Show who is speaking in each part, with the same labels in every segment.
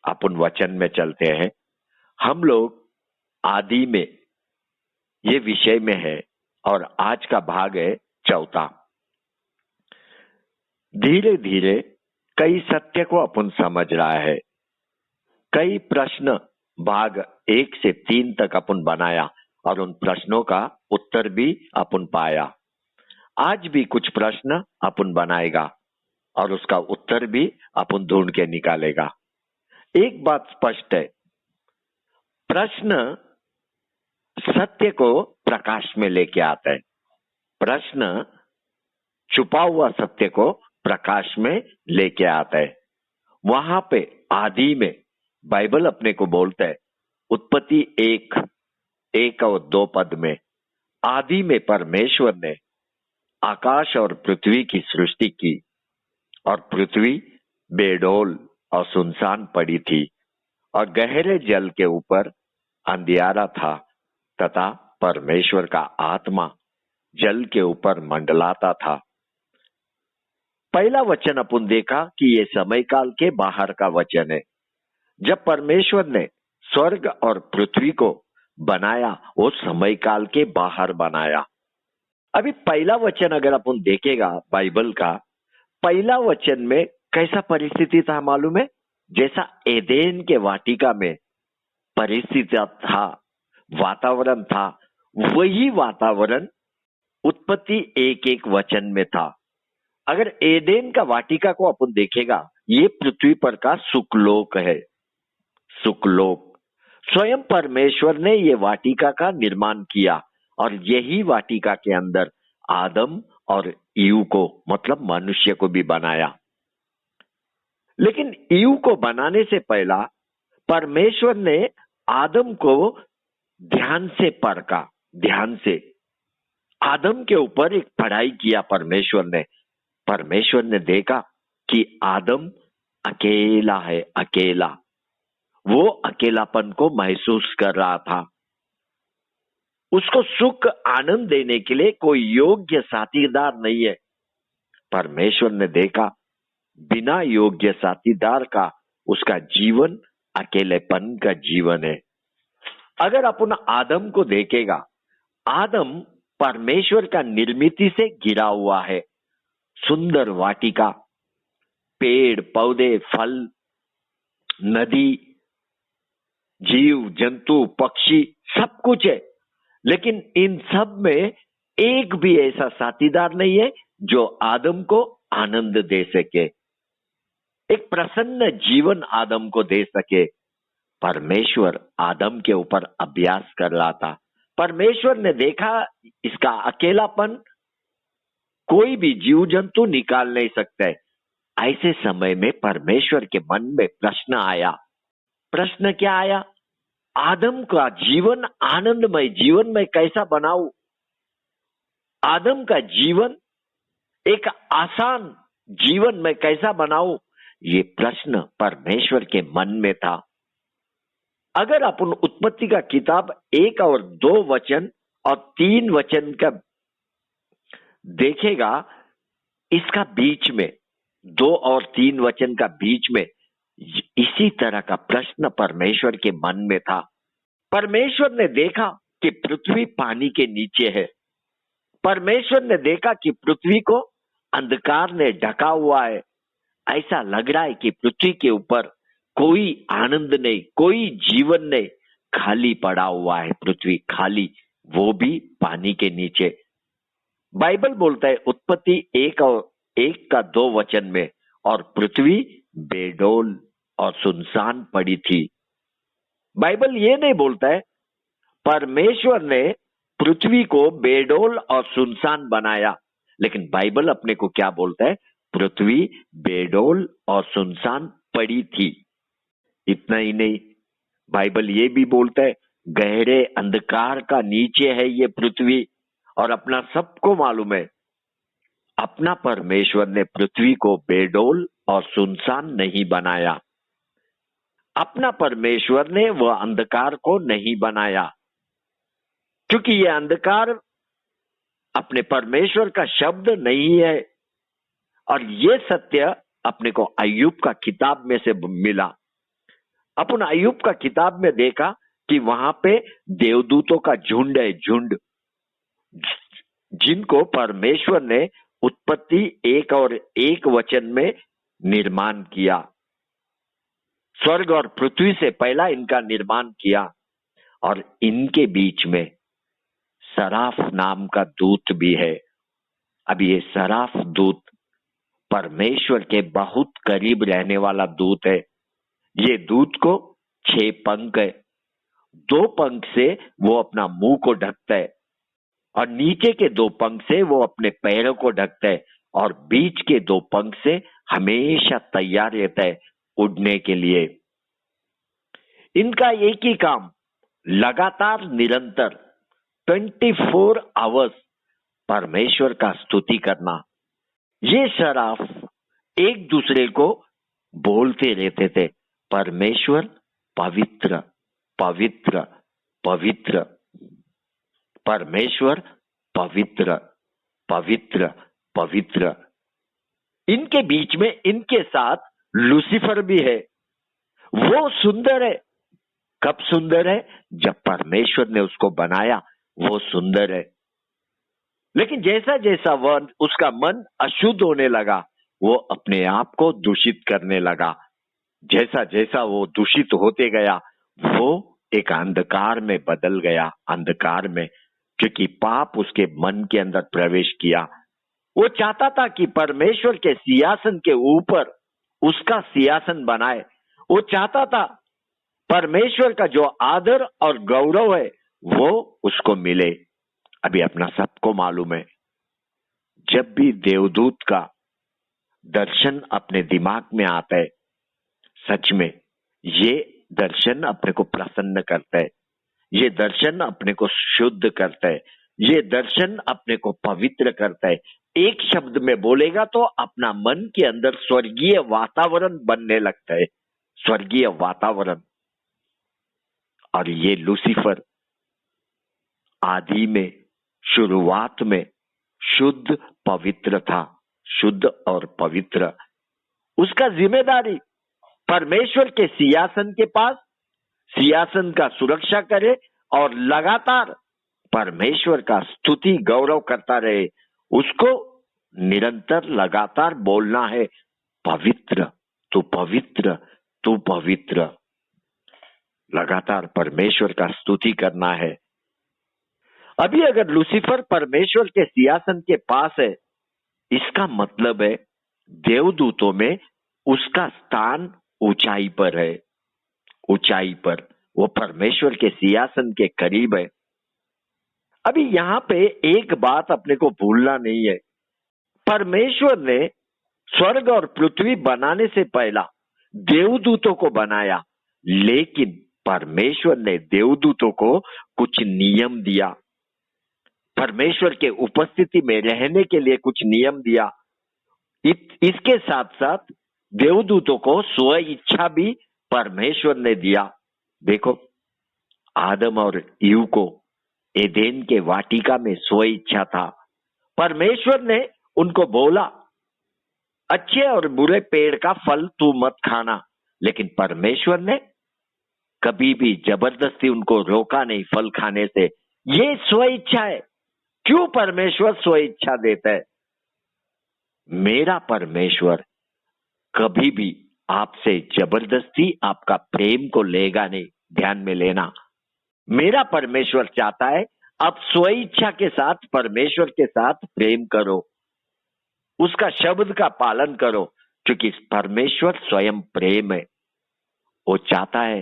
Speaker 1: अपन वचन में चलते हैं। हम लोग आदि में ये विषय में है और आज का भाग है चौथा। धीरे धीरे कई सत्य को अपन समझ रहा है। कई प्रश्न भाग 1 से 3 तक अपन बनाया और उन प्रश्नों का उत्तर भी अपन पाया। आज भी कुछ प्रश्न अपन बनाएगा और उसका उत्तर भी अपन ढूंढ के निकालेगा। एक बात स्पष्ट है, प्रश्न सत्य को प्रकाश में लेके आता है। प्रश्न छुपा हुआ सत्य को प्रकाश में लेके आता है। वहां पे आदि में बाइबल अपने को बोलता है, उत्पत्ति 1 और 2 पद में, आदि में परमेश्वर ने आकाश और पृथ्वी की सृष्टि की और पृथ्वी बेडौल और सुनसान पड़ी थी और गहरे जल के ऊपर अंधियारा था तथा परमेश्वर का आत्मा जल के ऊपर मंडलाता था। पहला वचन अपन देखा कि ये समय काल के बाहर का वचन है। जब परमेश्वर ने स्वर्ग और पृथ्वी को बनाया, वो समय काल के बाहर बनाया। अभी पहला वचन अगर अपन देखेगा बाइबल का, पहला वचन में कैसा परिस्थिति था मालूम है? जैसा एदेन के वाटिका में परिस्थिति था, वातावरण था, वही वातावरण उत्पत्ति 1 वचन में था। अगर एदेन का वाटिका को अपन देखेगा, ये पृथ्वी पर का सुखलोक है। सुखलोक स्वयं परमेश्वर ने ये वाटिका का निर्माण किया और यही वाटिका के अंदर आदम और ईव को, मतलब मनुष्य को भी बनाया। लेकिन ईव को बनाने से पहला परमेश्वर ने आदम को ध्यान से परखा। ध्यान से आदम के ऊपर एक पढ़ाई किया परमेश्वर ने। परमेश्वर ने देखा कि आदम अकेला है, अकेला। वो अकेलापन को महसूस कर रहा था। उसको सुख आनंद देने के लिए कोई योग्य साथीदार नहीं है। परमेश्वर ने देखा बिना योग्य साथीदार का उसका जीवन अकेलेपन का जीवन है। अगर अपन आदम को देखेगा, आदम परमेश्वर का निर्मिति से घिरा हुआ है। सुंदर वाटिका, पेड़ पौधे, फल, नदी, जीव जंतु, पक्षी, सब कुछ है। लेकिन इन सब में एक भी ऐसा साथीदार नहीं है जो आदम को आनंद दे सके, एक प्रसन्न जीवन आदम को दे सके। परमेश्वर आदम के ऊपर अभ्यास कर रहा था। परमेश्वर ने देखा इसका अकेलापन कोई भी जीव जंतु निकाल नहीं सकता है। ऐसे समय में परमेश्वर के मन में प्रश्न आया। प्रश्न क्या आया? आदम का जीवन आनंदमय जीवन में कैसा बनाऊं? आदम का जीवन एक आसान जीवन में कैसा बनाऊं? ये प्रश्न परमेश्वर के मन में था। अगर अपन उत्पत्ति का किताब 1 और 2 वचन और 3 वचन का देखेगा, इसका बीच में 2 और 3 वचन का बीच में इसी तरह का प्रश्न परमेश्वर के मन में था। परमेश्वर ने देखा कि पृथ्वी पानी के नीचे है। परमेश्वर ने देखा कि पृथ्वी को अंधकार ने ढका हुआ है। ऐसा लग रहा है कि पृथ्वी के ऊपर कोई आनंद नहीं, कोई जीवन नहीं, खाली पड़ा हुआ है। पृथ्वी खाली, वो भी पानी के नीचे। बाइबल बोलता है उत्पत्ति 1 का 2 वचन में, और पृथ्वी बेडौल और सुनसान पड़ी थी। बाइबल ये नहीं बोलता है परमेश्वर ने पृथ्वी को बेडौल और सुनसान बनाया, लेकिन बाइबल अपने को क्या बोलता है? पृथ्वी बेडौल और सुनसान पड़ी थी। इतना ही नहीं, बाइबल ये भी बोलता है गहरे अंधकार का नीचे है ये पृथ्वी। और अपना सबको मालूम है, अपना परमेश्वर ने पृथ्वी को बेडौल और सुनसान नहीं बनाया। अपना परमेश्वर ने वह अंधकार को नहीं बनाया, क्योंकि यह अंधकार अपने परमेश्वर का शब्द नहीं है। और यह सत्य अपने को अय्यूब का किताब में से मिला। अपन अय्यूब का किताब में देखा कि वहां पे देवदूतों का झुंड है, झुंड, जिनको परमेश्वर ने उत्पत्ति 1 में निर्माण किया। स्वर्ग और पृथ्वी से पहला इनका निर्माण किया, और इनके बीच में सराफ नाम का दूत भी है। अब ये सराफ दूत परमेश्वर के बहुत करीब रहने वाला दूत है। ये दूत को 6 पंख है। 2 पंख से वो अपना मुंह को ढकता है, और नीचे के 2 पंख से वो अपने पैरों को ढकता है, और बीच के 2 पंख से हमेशा तैयार रहता है उड़ने के लिए। इनका एक ही काम, लगातार निरंतर 24 आवर्स परमेश्वर का स्तुति करना। ये शराफ एक दूसरे को बोलते रहते थे, परमेश्वर पवित्र पवित्र पवित्र, परमेश्वर पवित्र पवित्र पवित्र। इनके बीच में इनके साथ लूसीफर भी है। वो सुंदर है। कब सुंदर है? जब परमेश्वर ने उसको बनाया, वो सुंदर है। लेकिन जैसा जैसा वह उसका मन अशुद्ध होने लगा, वो अपने आप को दूषित करने लगा। जैसा जैसा वो दूषित होते गया, वो एक अंधकार में बदल गया, अंधकार में, क्योंकि पाप उसके मन के अंदर प्रवेश किया। वो चाहता था कि परमेश्वर के सिंहासन के ऊपर उसका सिंहासन बनाए। वो चाहता था परमेश्वर का जो आदर और गौरव है वो उसको मिले। अभी अपना सबको मालूम है, जब भी देवदूत का दर्शन अपने दिमाग में आता है, सच में ये दर्शन अपने को प्रसन्न करता है, ये दर्शन अपने को शुद्ध करता है, ये दर्शन अपने को पवित्र करता है। एक शब्द में बोलेगा तो अपना मन के अंदर स्वर्गीय वातावरण बनने लगता है, स्वर्गीय वातावरण। और ये लूसीफर आदि में, शुरुआत में शुद्ध पवित्र था, शुद्ध और पवित्र। उसका जिम्मेदारी परमेश्वर के सिंहासन के पास सिंहासन का सुरक्षा करे और लगातार परमेश्वर का स्तुति गौरव करता रहे। उसको निरंतर लगातार बोलना है, पवित्र तू पवित्र तू पवित्र। लगातार परमेश्वर का स्तुति करना है। अभी अगर लूसीफर परमेश्वर के सिंहासन के पास है, इसका मतलब है देवदूतों में उसका स्थान ऊंचाई पर है, ऊंचाई पर। वो परमेश्वर के सिंहासन के करीब है। अभी यहां पे एक बात अपने को भूलना नहीं है, परमेश्वर ने स्वर्ग और पृथ्वी बनाने से पहला देवदूतों को बनाया, लेकिन परमेश्वर ने देवदूतों को कुछ नियम दिया, परमेश्वर के उपस्थिति में रहने के लिए कुछ नियम दिया। इसके साथ साथ देवदूतों को स्व इच्छा भी परमेश्वर ने दिया। देखो, आदम और ईव को एदेन के वाटिका में स्व इच्छा था। परमेश्वर ने उनको बोला, अच्छे और बुरे पेड़ का फल तू मत खाना, लेकिन परमेश्वर ने कभी भी जबरदस्ती उनको रोका नहीं फल खाने से। ये स्व इच्छा है। क्यों परमेश्वर स्व इच्छा देता है? मेरा परमेश्वर कभी भी आपसे जबरदस्ती आपका प्रेम को लेगा नहीं, ध्यान में लेना। मेरा परमेश्वर चाहता है आप स्व इच्छा के साथ परमेश्वर के साथ प्रेम करो, उसका शब्द का पालन करो, क्योंकि परमेश्वर स्वयं प्रेम है। वो चाहता है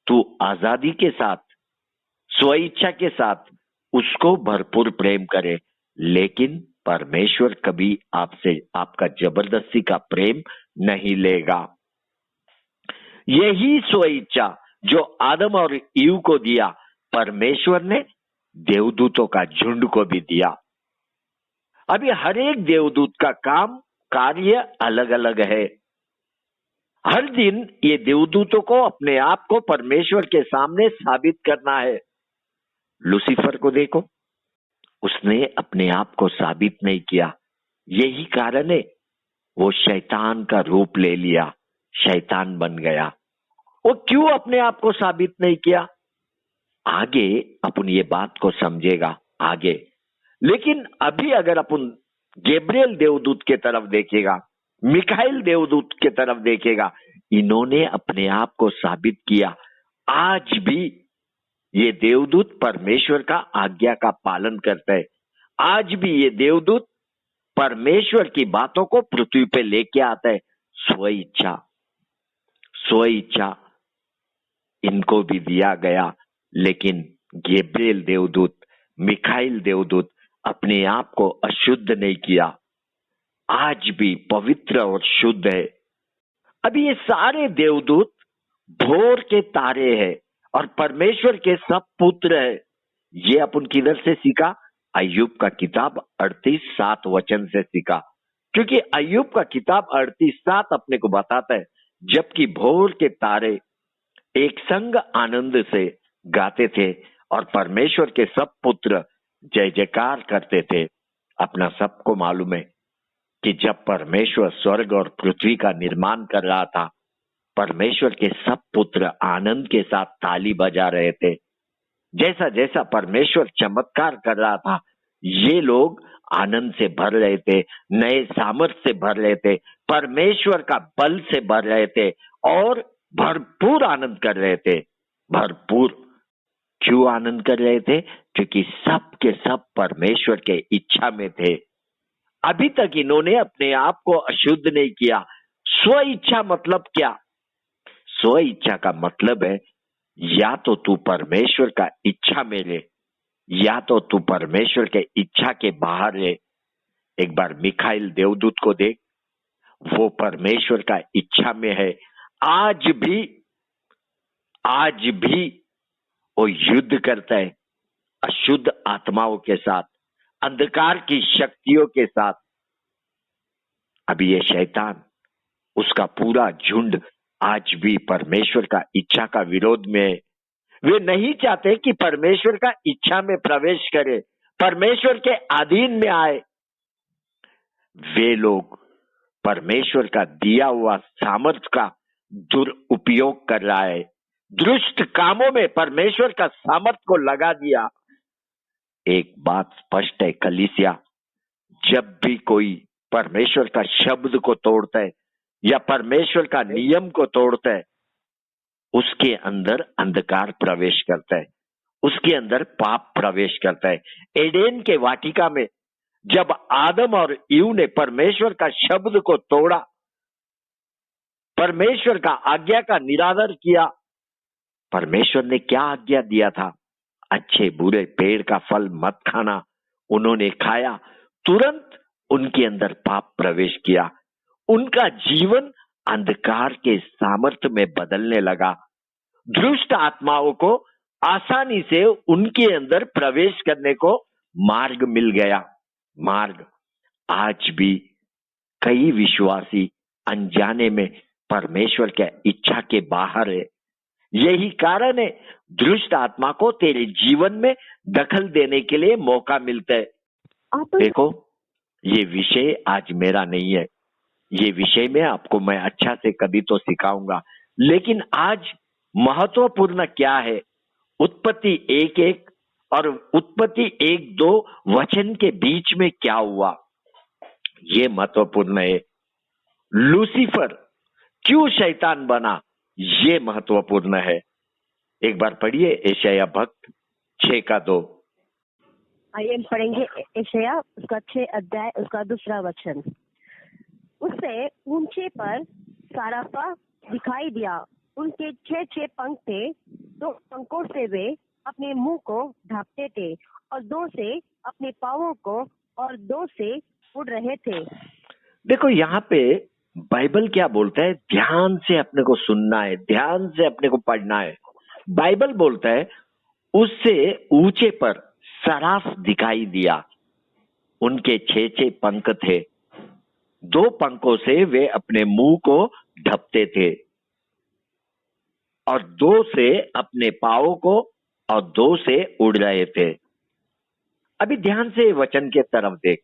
Speaker 1: तू आजादी के साथ, स्व इच्छा के साथ उसको भरपूर प्रेम करे, लेकिन परमेश्वर कभी आपसे आपका जबरदस्ती का प्रेम नहीं लेगा। यही स्व इच्छा जो आदम और ईव को दिया, परमेश्वर ने देवदूतों का झुंड को भी दिया। अभी हर एक देवदूत का काम कार्य अलग अलग है। हर दिन ये देवदूतों को अपने आप को परमेश्वर के सामने साबित करना है। लूसीफर को देखो, उसने अपने आप को साबित नहीं किया, यही कारण है वो शैतान का रूप ले लिया, शैतान बन गया। वो क्यों अपने आप को साबित नहीं किया? आगे अपन ये बात को समझेगा आगे। लेकिन अभी अगर अपन गैब्रियल देवदूत के तरफ देखेगा, मिखाइल देवदूत के तरफ देखेगा, इन्होंने अपने आप को साबित किया। आज भी ये देवदूत परमेश्वर का आज्ञा का पालन करते हैं। आज भी ये देवदूत परमेश्वर की बातों को पृथ्वी पे लेके आता है। स्व इच्छा, स्व इच्छा इनको भी दिया गया, लेकिन गैब्रियल देवदूत, मिखाइल देवदूत अपने आप को अशुद्ध नहीं किया, आज भी पवित्र और शुद्ध है। अभी ये सारे देवदूत भोर के तारे हैं और परमेश्वर के सब पुत्र है। ये अपन किधर से सीखा? अय्यूब का किताब 38:7 वचन से सीखा। क्योंकि अय्यूब का किताब 38:7 अपने को बताता है, जबकि भोर के तारे एक संग आनंद से गाते थे और परमेश्वर के सब पुत्र जय जयकार करते थे। अपना सबको मालूम है कि जब परमेश्वर स्वर्ग और पृथ्वी का निर्माण कर रहा था, परमेश्वर के सब पुत्र आनंद के साथ ताली बजा रहे थे। जैसा जैसा परमेश्वर चमत्कार कर रहा था, ये लोग आनंद से भर रहे थे, नए सामर्थ्य से भर रहे थे, परमेश्वर का बल से भर रहे थे और भरपूर आनंद कर रहे थे। भरपूर क्यों आनंद कर रहे थे? क्योंकि सब के सब परमेश्वर के इच्छा में थे। अभी तक इन्होंने अपने आप को अशुद्ध नहीं किया। स्व इच्छा मतलब क्या? स्व इच्छा का मतलब है, या तो तू परमेश्वर का इच्छा में रहे, या तो तू परमेश्वर के इच्छा के बाहर रहे। एक बार मिखाइल देवदूत को देख, वो परमेश्वर का इच्छा में है। आज भी वो युद्ध करता है अशुद्ध आत्माओं के साथ, अंधकार की शक्तियों के साथ। अभी ये शैतान, उसका पूरा झुंड आज भी परमेश्वर का इच्छा का विरोध में है। वे नहीं चाहते कि परमेश्वर का इच्छा में प्रवेश करे, परमेश्वर के अधीन में आए। वे लोग परमेश्वर का दिया हुआ सामर्थ्य का दुरुपयोग कर रहा है, दुष्ट कामों में परमेश्वर का सामर्थ्य को लगा दिया। एक बात स्पष्ट है कलीसिया, जब भी कोई परमेश्वर का शब्द को तोड़ता है या परमेश्वर का नियम को तोड़ता है, उसके अंदर अंधकार प्रवेश करता है, उसके अंदर पाप प्रवेश करता है। एडेन के वाटिका में जब आदम और ईव ने परमेश्वर का शब्द को तोड़ा, परमेश्वर का आज्ञा का निरादर किया, परमेश्वर ने क्या आज्ञा दिया था? अच्छे बुरे पेड़ का फल मत खाना। उन्होंने खाया, तुरंत उनके अंदर पाप प्रवेश किया। उनका जीवन अंधकार के सामर्थ्य में बदलने लगा। दुष्ट आत्माओं को आसानी से उनके अंदर प्रवेश करने को मार्ग मिल गया। मार्ग आज भी कई विश्वासी अनजाने में परमेश्वर के इच्छा के बाहर है। यही कारण है दुष्ट आत्मा को तेरे जीवन में दखल देने के लिए मौका मिलता है। देखो, ये विषय आज मेरा नहीं है, ये विषय में आपको मैं अच्छा से कभी तो सिखाऊंगा। लेकिन आज महत्वपूर्ण क्या है? उत्पत्ति 1:1 और उत्पत्ति 1:2 वचन के बीच में क्या हुआ, ये महत्वपूर्ण है। लूसीफर क्यों शैतान बना, ये महत्वपूर्ण है। एक बार पढ़िए यशायाह भक्त 6:2।
Speaker 2: आइए पढ़ेंगे यशायाह उसका 6 अध्याय उसका 2 वचन। उससे ऊंचे पर साराफा दिखाई दिया, उनके 6 पंख थे, 2 पंखों से वे अपने मुंह को ढांपते थे और 2 से अपने पांवों को और 2 से उड़ रहे थे।
Speaker 1: देखो यहाँ पे बाइबल क्या बोलता है, ध्यान से अपने को सुनना है, ध्यान से अपने को पढ़ना है। बाइबल बोलता है उससे ऊंचे पर सराफ दिखाई दिया, उनके 6 पंख थे, 2 पंखों से वे अपने मुंह को ढपते थे और 2 से अपने पांवों को और 2 से उड़ रहे थे। अभी ध्यान से वचन के तरफ देख।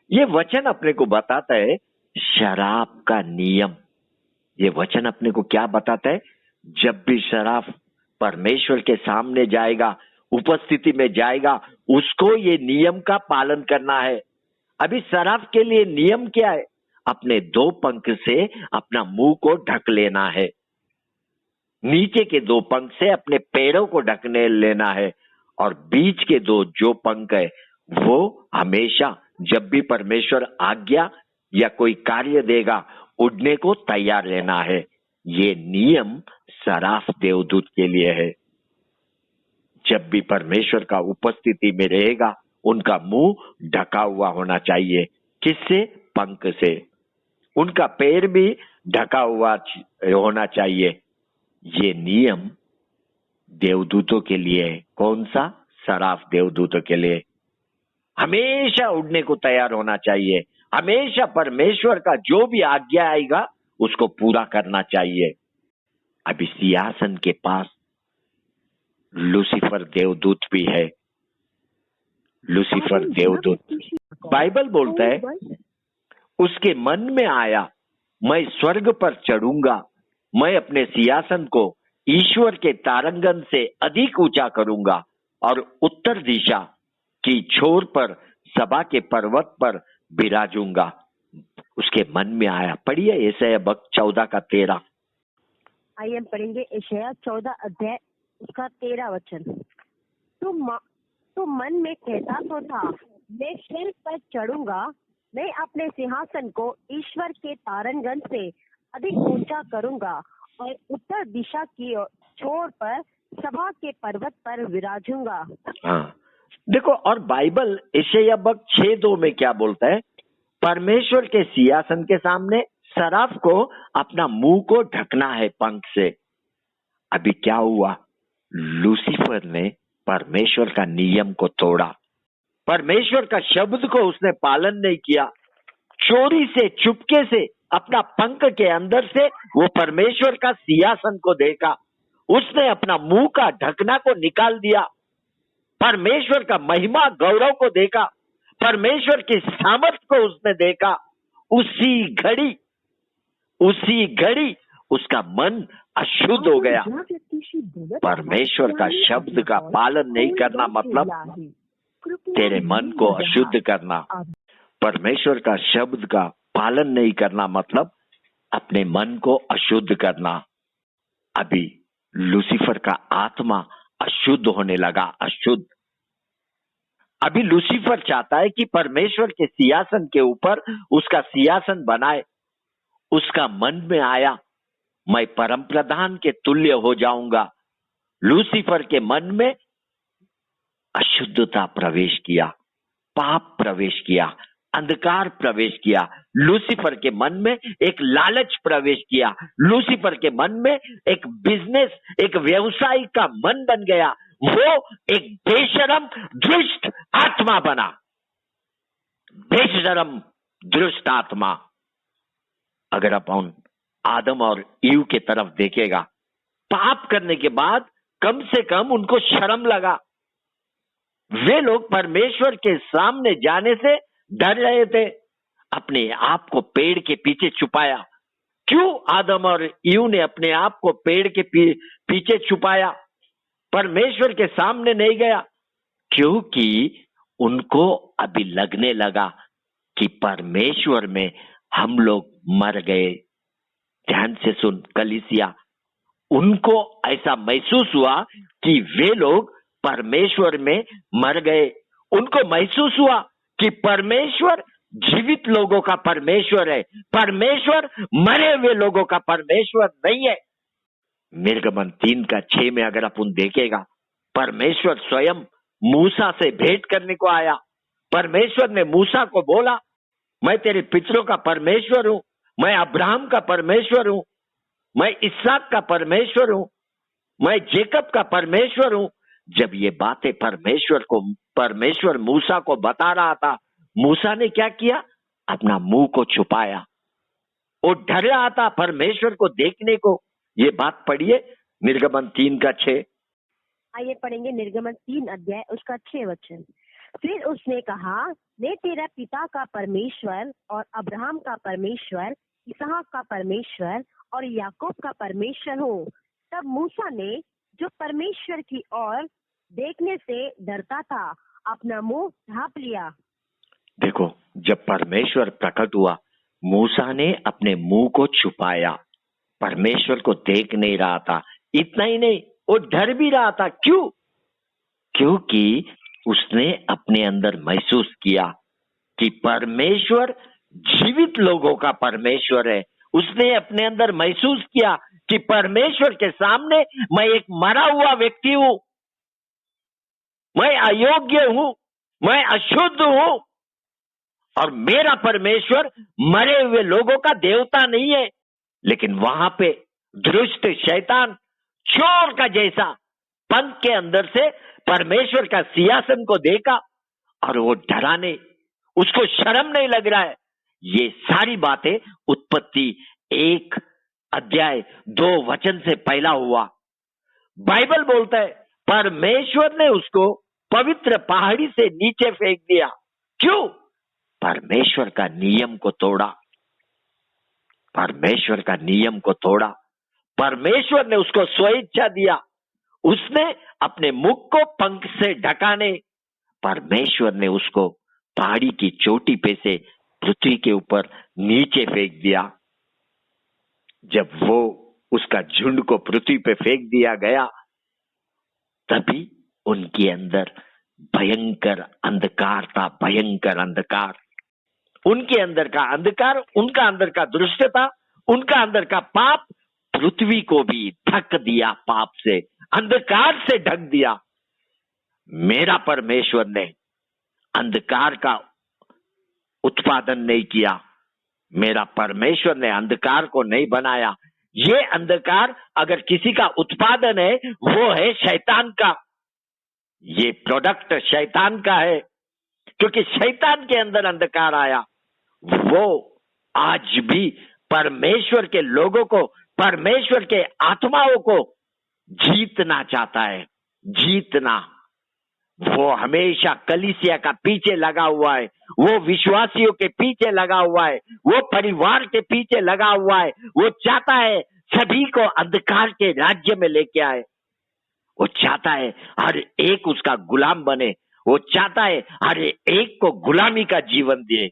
Speaker 1: ये वचन अपने को बताता है शराब का नियम। ये वचन अपने को क्या बताता है? जब भी सराफ परमेश्वर के सामने जाएगा, उपस्थिति में जाएगा, उसको ये नियम का पालन करना है। अभी सराफ के लिए नियम क्या है? अपने 2 पंख से अपना मुंह को ढक लेना है, नीचे के 2 पंख से अपने पैरों को ढकने लेना है, और बीच के 2 जो पंख है वो हमेशा जब भी परमेश्वर आज्ञा या कोई कार्य देगा उड़ने को तैयार रहना है। ये नियम सराफ देवदूत के लिए है। जब भी परमेश्वर का उपस्थिति में रहेगा उनका मुंह ढका हुआ होना चाहिए। किससे? पंख से। उनका पैर भी ढका हुआ होना चाहिए। ये नियम देवदूतों के लिए है। कौन सा? सराफ देवदूतों के लिए। हमेशा उड़ने को तैयार होना चाहिए, हमेशा परमेश्वर का जो भी आज्ञा आएगा उसको पूरा करना चाहिए। अभी सिंहासन के पास लूसीफर देवदूत भी है। लूसीफर देवदूत, बाइबल बोलता है उसके मन में आया मैं स्वर्ग पर चढ़ूंगा, मैं अपने सिंहासन को ईश्वर के तारांगण से अधिक ऊंचा करूंगा और उत्तर दिशा की छोर पर सभा के पर्वत पर विराजूंगा। उसके मन में आया। पढ़िए यशायाह 14:13।
Speaker 2: आइए हम पढ़ेंगे यशायाह 14 अध्याय उसका 13 वचन। तो मन में कहता तो था मैं स्वर्ग पर चढ़ूंगा, मैं अपने सिंहासन को ईश्वर के तारांगण से अधिक ऊंचा करूंगा और उत्तर दिशा की छोर पर सभा के पर्वत पर विराजूंगा।
Speaker 1: हाँ देखो, और बाइबल यशायाह 6:2 में क्या बोलता है? परमेश्वर के सिंहासन के सामने सराफ को अपना मुंह को ढकना है पंख से। अभी क्या हुआ? लूसीफर ने परमेश्वर का नियम को तोड़ा, परमेश्वर का शब्द को उसने पालन नहीं किया। चोरी से, चुपके से अपना पंख के अंदर से वो परमेश्वर का सिंहासन को देखा। उसने अपना मुंह का ढकना को निकाल दिया, परमेश्वर का महिमा गौरव को देखा, परमेश्वर की सामर्थ को उसने देखा। उसी घड़ी उसका मन अशुद्ध हो गया। परमेश्वर का शब्द का पालन नहीं करना मतलब तेरे मन को अशुद्ध करना। परमेश्वर का शब्द का पालन नहीं करना मतलब अपने मन को अशुद्ध करना। अभी लूसीफर का आत्मा अशुद्ध होने लगा, अशुद्ध। अभी लूसीफर चाहता है कि परमेश्वर के सिंहासन के ऊपर उसका सिंहासन बनाए। उसका मन में आया मैं परम प्रधान के तुल्य हो जाऊंगा। लूसीफर के मन में अशुद्धता प्रवेश किया, पाप प्रवेश किया, अंधकार प्रवेश किया। लूसीफर के मन में एक लालच प्रवेश किया। लूसीफर के मन में एक बिजनेस, एक व्यवसाय का मन बन गया। वो एक बेशरम दुष्ट आत्मा बना, बेशरम दुष्ट आत्मा। अगर अपन आदम और ईव के तरफ देखेगा, पाप करने के बाद कम से कम उनको शर्म लगा। वे लोग परमेश्वर के सामने जाने से डर रहे थे, अपने आप को पेड़ के पीछे छुपाया। क्यों आदम और ईव ने अपने आप को पेड़ के पीछे छुपाया, परमेश्वर के सामने नहीं गया? क्योंकि उनको अभी लगने लगा कि परमेश्वर में हम लोग मर गए। ध्यान से सुन कलीसिया, उनको ऐसा महसूस हुआ कि वे लोग परमेश्वर में मर गए। उनको महसूस हुआ कि परमेश्वर जीवित लोगों का परमेश्वर है, परमेश्वर मरे हुए लोगों का परमेश्वर नहीं है। निर्गमन 3:6 में अगर अपन देखेगा, परमेश्वर स्वयं मूसा से भेंट करने को आया। परमेश्वर ने मूसा को बोला मैं तेरे पितरों का परमेश्वर हूं, मैं अब्राहम का परमेश्वर हूं, मैं इसहाक का परमेश्वर हूं, मैं जेकब का परमेश्वर हूं। जब ये बातें परमेश्वर मूसा को बता रहा था, मूसा ने क्या किया? अपना मुंह को छुपाया। वो डर रहा था परमेश्वर को देखने को। ये बात पढ़िए निर्गमन 3:6।
Speaker 2: आइए पढ़ेंगे निर्गमन 3 अध्याय उसका 6 वचन। फिर उसने कहा मैं तेरा पिता का परमेश्वर और अब्राहम का परमेश्वर, इसहाक का परमेश्वर और याकूब का परमेश्वर हूँ। तब मूसा ने, जो परमेश्वर की ओर देखने से डरता था, अपना मुंह ढांप लिया।
Speaker 1: देखो, जब परमेश्वर प्रकट हुआ, मूसा ने अपने मुंह को छुपाया, परमेश्वर को देख नहीं रहा था। इतना ही नहीं, वो डर भी रहा था। क्यों? क्योंकि उसने अपने अंदर महसूस किया कि परमेश्वर जीवित लोगों का परमेश्वर है। उसने अपने अंदर महसूस किया कि परमेश्वर के सामने मैं एक मरा हुआ व्यक्ति हूं, मैं अयोग्य हूं, मैं अशुद्ध हूं, और मेरा परमेश्वर मरे हुए लोगों का देवता नहीं है। लेकिन वहां पे दुष्ट शैतान चोर का जैसा पंख के अंदर से परमेश्वर का सिंहासन को देखा, और वो डरा नहीं, उसको शर्म नहीं लग रहा है। ये सारी बातें उत्पत्ति 1 अध्याय 2 वचन से पहला हुआ। बाइबल बोलता है परमेश्वर ने उसको पवित्र पहाड़ी से नीचे फेंक दिया। क्यों? परमेश्वर का नियम को तोड़ा, परमेश्वर का नियम को तोड़ा। परमेश्वर ने उसको स्वेच्छा दिया, उसने अपने मुख को पंख से ढकाने, परमेश्वर ने उसको पहाड़ी की चोटी पे से पृथ्वी के ऊपर नीचे फेंक दिया। जब वो उसका झुंड को पृथ्वी पे फेंक दिया गया, तभी उनके अंदर भयंकर अंधकार था, भयंकर अंधकार। उनके अंदर का अंधकार, उनका अंदर का दुष्टता, उनका अंदर का पाप पृथ्वी को भी ढक दिया, पाप से, अंधकार से ढक दिया। मेरा परमेश्वर ने अंधकार का उत्पादन नहीं किया, मेरा परमेश्वर ने अंधकार को नहीं बनाया। ये अंधकार अगर किसी का उत्पादन है, वो है शैतान का। ये प्रोडक्ट शैतान का है, क्योंकि शैतान के अंदर अंधकार आया। वो आज भी परमेश्वर के लोगों को, परमेश्वर के आत्माओं को जीतना चाहता है, जीतना। वो हमेशा कलीसिया का पीछे लगा हुआ है, वो विश्वासियों के पीछे लगा हुआ है, वो परिवार के पीछे लगा हुआ है। वो चाहता है सभी को अंधकार के राज्य में लेके आए। वो चाहता है हर एक उसका गुलाम बने, वो चाहता है हर एक को गुलामी का जीवन दे।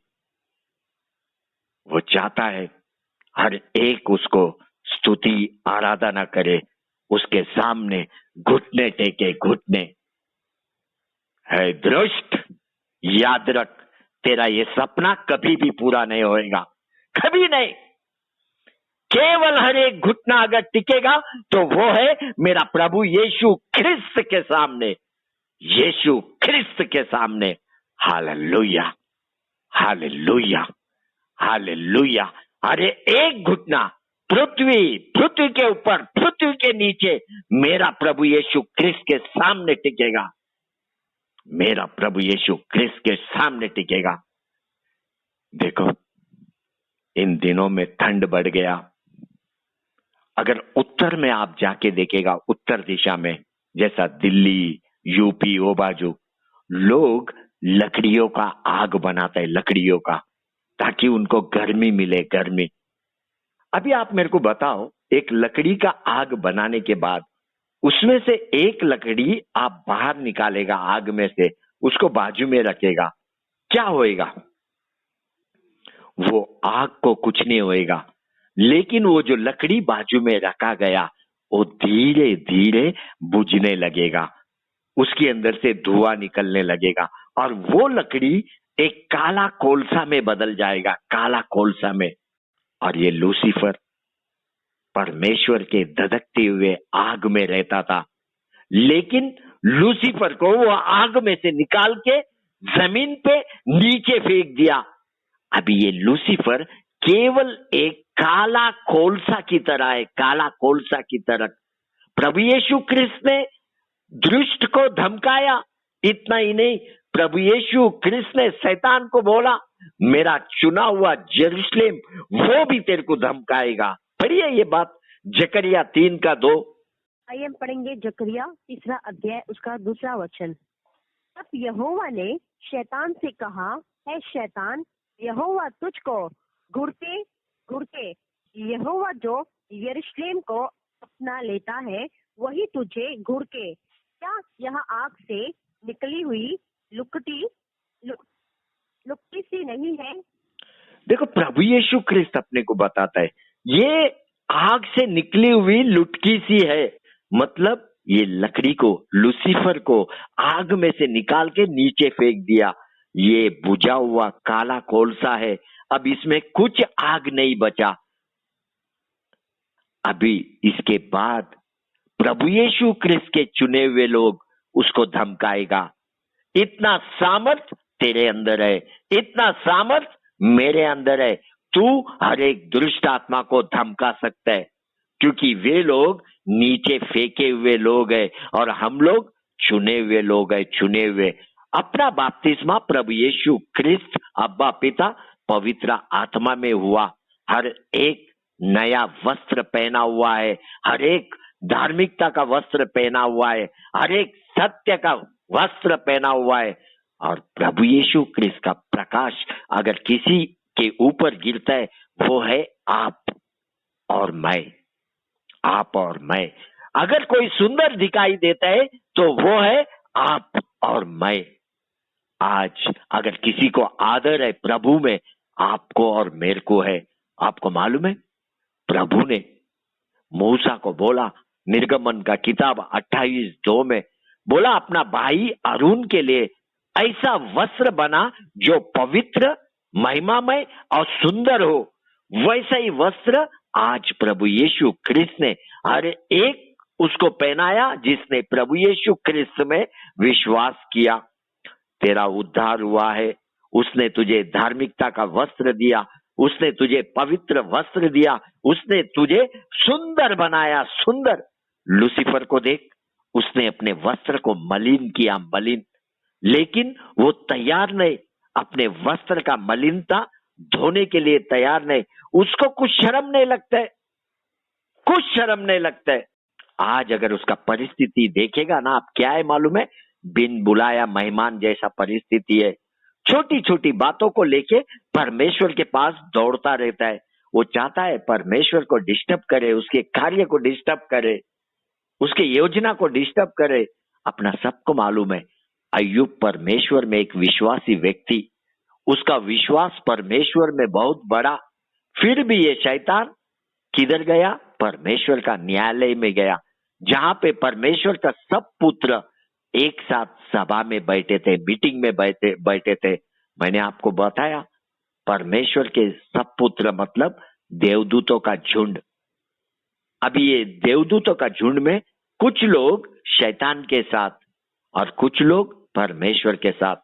Speaker 1: वो चाहता है हर एक उसको स्तुति आराधना करे, उसके सामने घुटने टेके, घुटने। है दुष्ट, याद रख, तेरा ये सपना कभी भी पूरा नहीं होएगा, कभी नहीं। केवल हर एक घुटना अगर टिकेगा तो वो है मेरा प्रभु यीशु ख्रिस्त के सामने, यीशु ख्रिस्त के सामने। Hallelujah, hallelujah, hallelujah. अरे एक घुटना पृथ्वी, पृथ्वी के ऊपर, पृथ्वी के नीचे, मेरा प्रभु यीशु ख्रिस्त के सामने टिकेगा, मेरा प्रभु यीशु ख्रिस्त के सामने टिकेगा। देखो, इन दिनों में ठंड बढ़ गया। अगर उत्तर में आप जाके देखेगा, उत्तर दिशा में, जैसा दिल्ली, यूपी, वो बाजू, लोग लकड़ियों का आग बनाते हैं, लकड़ियों का, ताकि उनको गर्मी मिले, गर्मी। अभी आप मेरे को बताओ, एक लकड़ी का आग बनाने के बाद उसमें से एक लकड़ी आप बाहर निकालेगा आग में से, उसको बाजू में रखेगा, क्या होएगा? वो आग को कुछ नहीं होएगा, लेकिन वो जो लकड़ी बाजू में रखा गया, वो धीरे धीरे बुझने लगेगा, उसके अंदर से धुआं निकलने लगेगा, और वो लकड़ी एक काला कोलसा में बदल जाएगा, काला कोलसा में। और ये लूसीफर परमेश्वर के धधकते हुए आग में रहता था, लेकिन लूसीफर को वो आग में से निकाल के जमीन पे नीचे फेंक दिया। अभी ये लूसीफर केवल एक काला कोलसा की तरह है, काला कोलसा की तरह। प्रभु यीशु ख्रिस्त ने दुष्ट को धमकाया, इतना ही नहीं, प्रभु यीशु ख्रिस्त ने शैतान को बोला, मेरा चुना हुआ यरूशलेम वो भी तेरे को धमकाएगा। पढ़िए ये बात, जकरिया 3:2।
Speaker 2: आइए हम पढ़ेंगे जकरिया 3 अध्याय उसका 2 वचन। तब यहोवा ने शैतान से कहा, है शैतान, यहोवा तुझको घूरते घूरते, यहोवा जो यरूशलेम को अपना लेता है वही तुझे घुड़के। क्या यह आग से निकली हुई लुकटी लुकटी सी नहीं है?
Speaker 1: देखो, प्रभु यीशु ख्रिस्त अपने को बताता है ये आग से निकली हुई लुटकी सी है। मतलब ये लकड़ी को, लूसीफर को आग में से निकाल के नीचे फेंक दिया। ये बुझा हुआ काला कोलसा है, अब इसमें कुछ आग नहीं बचा। अभी इसके बाद प्रभु यीशु ख्रिस्त के चुने हुए लोग उसको धमकाएगा। इतना सामर्थ तेरे अंदर है, इतना सामर्थ मेरे अंदर है, तू हर एक दुष्ट आत्मा को धमका सकता है, क्योंकि वे लोग नीचे फेंके हुए लोग हैं और हम लोग चुने हुए लोग हैं, चुने हुए। अपना बपतिस्मा प्रभु यीशु ख्रिस्त अब्बा पिता पवित्र आत्मा में हुआ। हर एक नया वस्त्र पहना हुआ है, हर एक धार्मिकता का वस्त्र पहना हुआ है, हर एक सत्य का वस्त्र पहना हुआ है। और प्रभु यीशु ख्रिस्त का प्रकाश अगर किसी के ऊपर गिरता है, वो है आप और मैं। आप और मैं। अगर कोई सुंदर दिखाई देता है तो वो है आप और मैं। आज अगर किसी को आदर है प्रभु में, आपको और मेरे को है। आपको मालूम है, प्रभु ने मूसा को बोला, निर्गमन का किताब 28:2 में बोला, अपना भाई अरून के लिए ऐसा वस्त्र बना जो पवित्र, महिमामय और सुंदर हो। वैसा ही वस्त्र आज प्रभु यीशु ख्रिस्त ने हर एक उसको पहनाया जिसने प्रभु यीशु ख्रिस्त में विश्वास किया। तेरा उद्धार हुआ है, उसने तुझे धार्मिकता का वस्त्र दिया, उसने तुझे पवित्र वस्त्र दिया, उसने तुझे सुंदर बनाया, सुंदर। लूसीफर को देख, उसने अपने वस्त्र को मलिन किया, मलिन। लेकिन वो तैयार नहीं, अपने वस्त्र का मलिनता धोने के लिए तैयार नहीं। उसको कुछ शर्म नहीं लगता है, कुछ शर्म नहीं लगता है। आज अगर उसका परिस्थिति देखेगा ना, आप क्या है मालूम है, बिन बुलाया मेहमान जैसा परिस्थिति है। छोटी छोटी बातों को लेके परमेश्वर के पास दौड़ता रहता है। वो चाहता है परमेश्वर को डिस्टर्ब करे, उसके कार्य को डिस्टर्ब करे, उसके योजना को डिस्टर्ब करे। अपना सबको मालूम है, अय्यूब परमेश्वर में एक विश्वासी व्यक्ति, उसका विश्वास परमेश्वर में बहुत बड़ा। फिर भी ये शैतान किधर गया? परमेश्वर का न्यायालय में गया, जहां पे परमेश्वर का सब पुत्र एक साथ सभा में बैठे थे, मीटिंग में बैठे थे। मैंने आपको बताया, परमेश्वर के सब पुत्र मतलब देवदूतों का झुंड। अभी ये देवदूतों का झुंड में कुछ लोग शैतान के साथ और कुछ लोग परमेश्वर के साथ।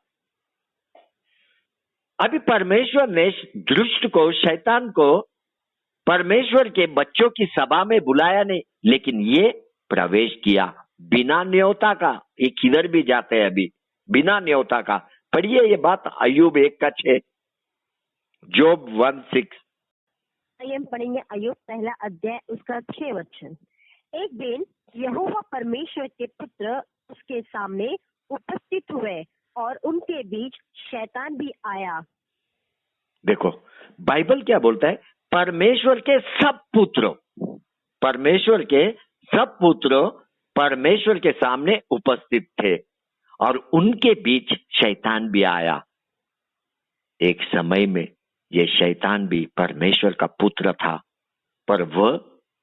Speaker 1: अभी परमेश्वर ने दुष्ट को, शैतान को परमेश्वर के बच्चों की सभा में बुलाया नहीं, लेकिन ये प्रवेश किया बिना न्योता का। ये किधर भी जाते हैं अभी बिना न्योता का। पढ़िए ये बात, अय्यूब 1:6, जोब 1:6।
Speaker 2: आइए हम पढ़ेंगे अय्यूब पहला अध्याय उसका 6 वचन। एक दिन यहोवा परमेश्वर के पुत्र उसके सामने उपस्थित हुए और उनके बीच शैतान भी आया।
Speaker 1: देखो बाइबल क्या बोलता है, परमेश्वर के सब पुत्रों, परमेश्वर के सब पुत्रों परमेश्वर के सामने उपस्थित थे और उनके बीच शैतान भी आया। एक समय में ये शैतान भी परमेश्वर का पुत्र था, पर वह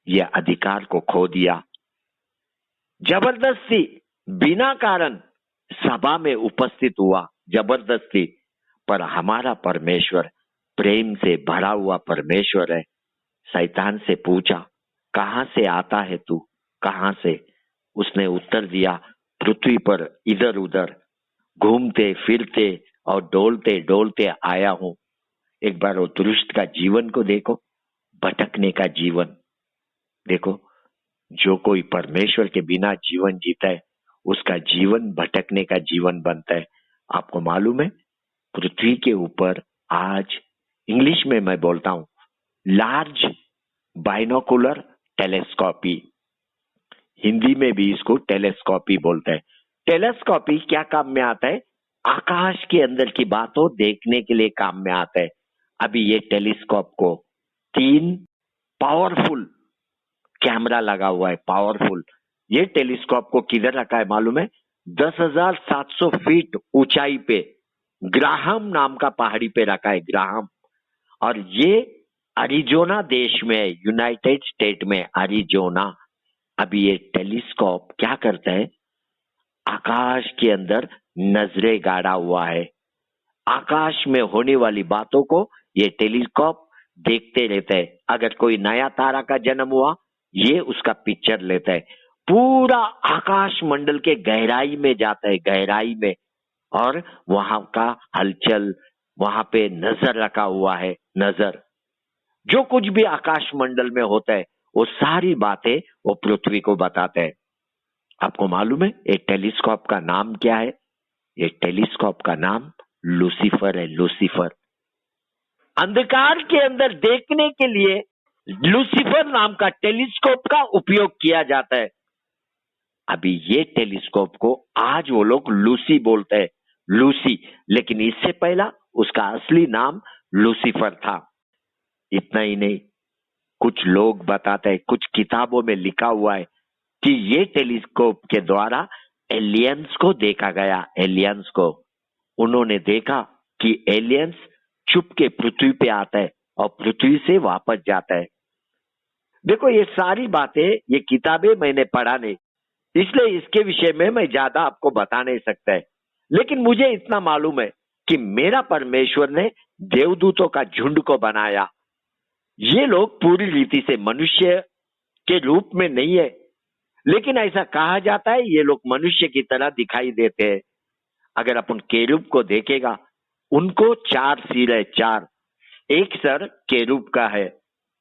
Speaker 1: यह अधिकार को खो दिया। जबरदस्ती बिना कारण सभा में उपस्थित हुआ, जबरदस्ती। पर हमारा परमेश्वर प्रेम से भरा हुआ परमेश्वर है। शैतान से पूछा, कहां से आता है तू, कहां से? उसने उत्तर दिया, पृथ्वी पर इधर उधर घूमते फिरते और डोलते डोलते आया हूं। एक बार वो दुष्ट का जीवन को देखो, भटकने का जीवन देखो। जो कोई परमेश्वर के बिना जीवन जीता है, उसका जीवन भटकने का जीवन बनता है। आपको मालूम है, पृथ्वी के ऊपर आज, इंग्लिश में मैं बोलता हूं, लार्ज बाइनोकुलर टेलीस्कोपी, हिंदी में भी इसको टेलीस्कोपी बोलते हैं। टेलीस्कोपी क्या काम में आता है? आकाश के अंदर की बातों देखने के लिए काम में आता है। अभी ये टेलीस्कोप को 3 पावरफुल कैमरा लगा हुआ है, पावरफुल। ये टेलीस्कोप को किधर रखा है मालूम है? 10,700 फीट ऊंचाई पे ग्राहम नाम का पहाड़ी पे रखा है, ग्राहम। और ये अरिजोना देश में है, यूनाइटेड स्टेट में, अरिजोना। अभी ये टेलीस्कोप क्या करता है? आकाश के अंदर नजरें गाड़ा हुआ है। आकाश में होने वाली बातों को ये टेलीस्कोप देखते रहता है। अगर कोई नया तारा का जन्म हुआ, ये उसका पिक्चर लेता है। पूरा आकाश मंडल के गहराई में जाता है, गहराई में, और वहां का हलचल, वहां पे नजर रखा हुआ है, नजर। जो कुछ भी आकाश मंडल में होता है वो सारी बातें वो पृथ्वी को बताते हैं। आपको मालूम है ये टेलीस्कोप का नाम क्या है? ये टेलीस्कोप का नाम लूसीफर है, लूसीफर। अंधकार के अंदर देखने के लिए लूसीफर नाम का टेलीस्कोप का उपयोग किया जाता है। अभी ये टेलीस्कोप को आज वो लोग लूसी बोलते हैं, लूसी, लेकिन इससे पहला उसका असली नाम लूसीफर था। इतना ही नहीं, कुछ लोग बताते हैं, कुछ किताबों में लिखा हुआ है कि ये टेलीस्कोप के द्वारा एलियंस को देखा गया, एलियंस को। उन्होंने देखा कि एलियंस छुप के पृथ्वी पे आता है और पृथ्वी से वापस जाता है। देखो ये सारी बातें, ये किताबें मैंने पढ़ा नहीं, इसलिए इसके विषय में मैं ज्यादा आपको बता नहीं सकता है। लेकिन मुझे इतना मालूम है कि मेरा परमेश्वर ने देवदूतों का झुंड को बनाया। ये लोग पूरी रीति से मनुष्य के रूप में नहीं है, लेकिन ऐसा कहा जाता है ये लोग मनुष्य की तरह दिखाई देते हैं। अगर अपन केरूब को देखेगा, उनको 4 सिर है, 4। एक सर केरूब का है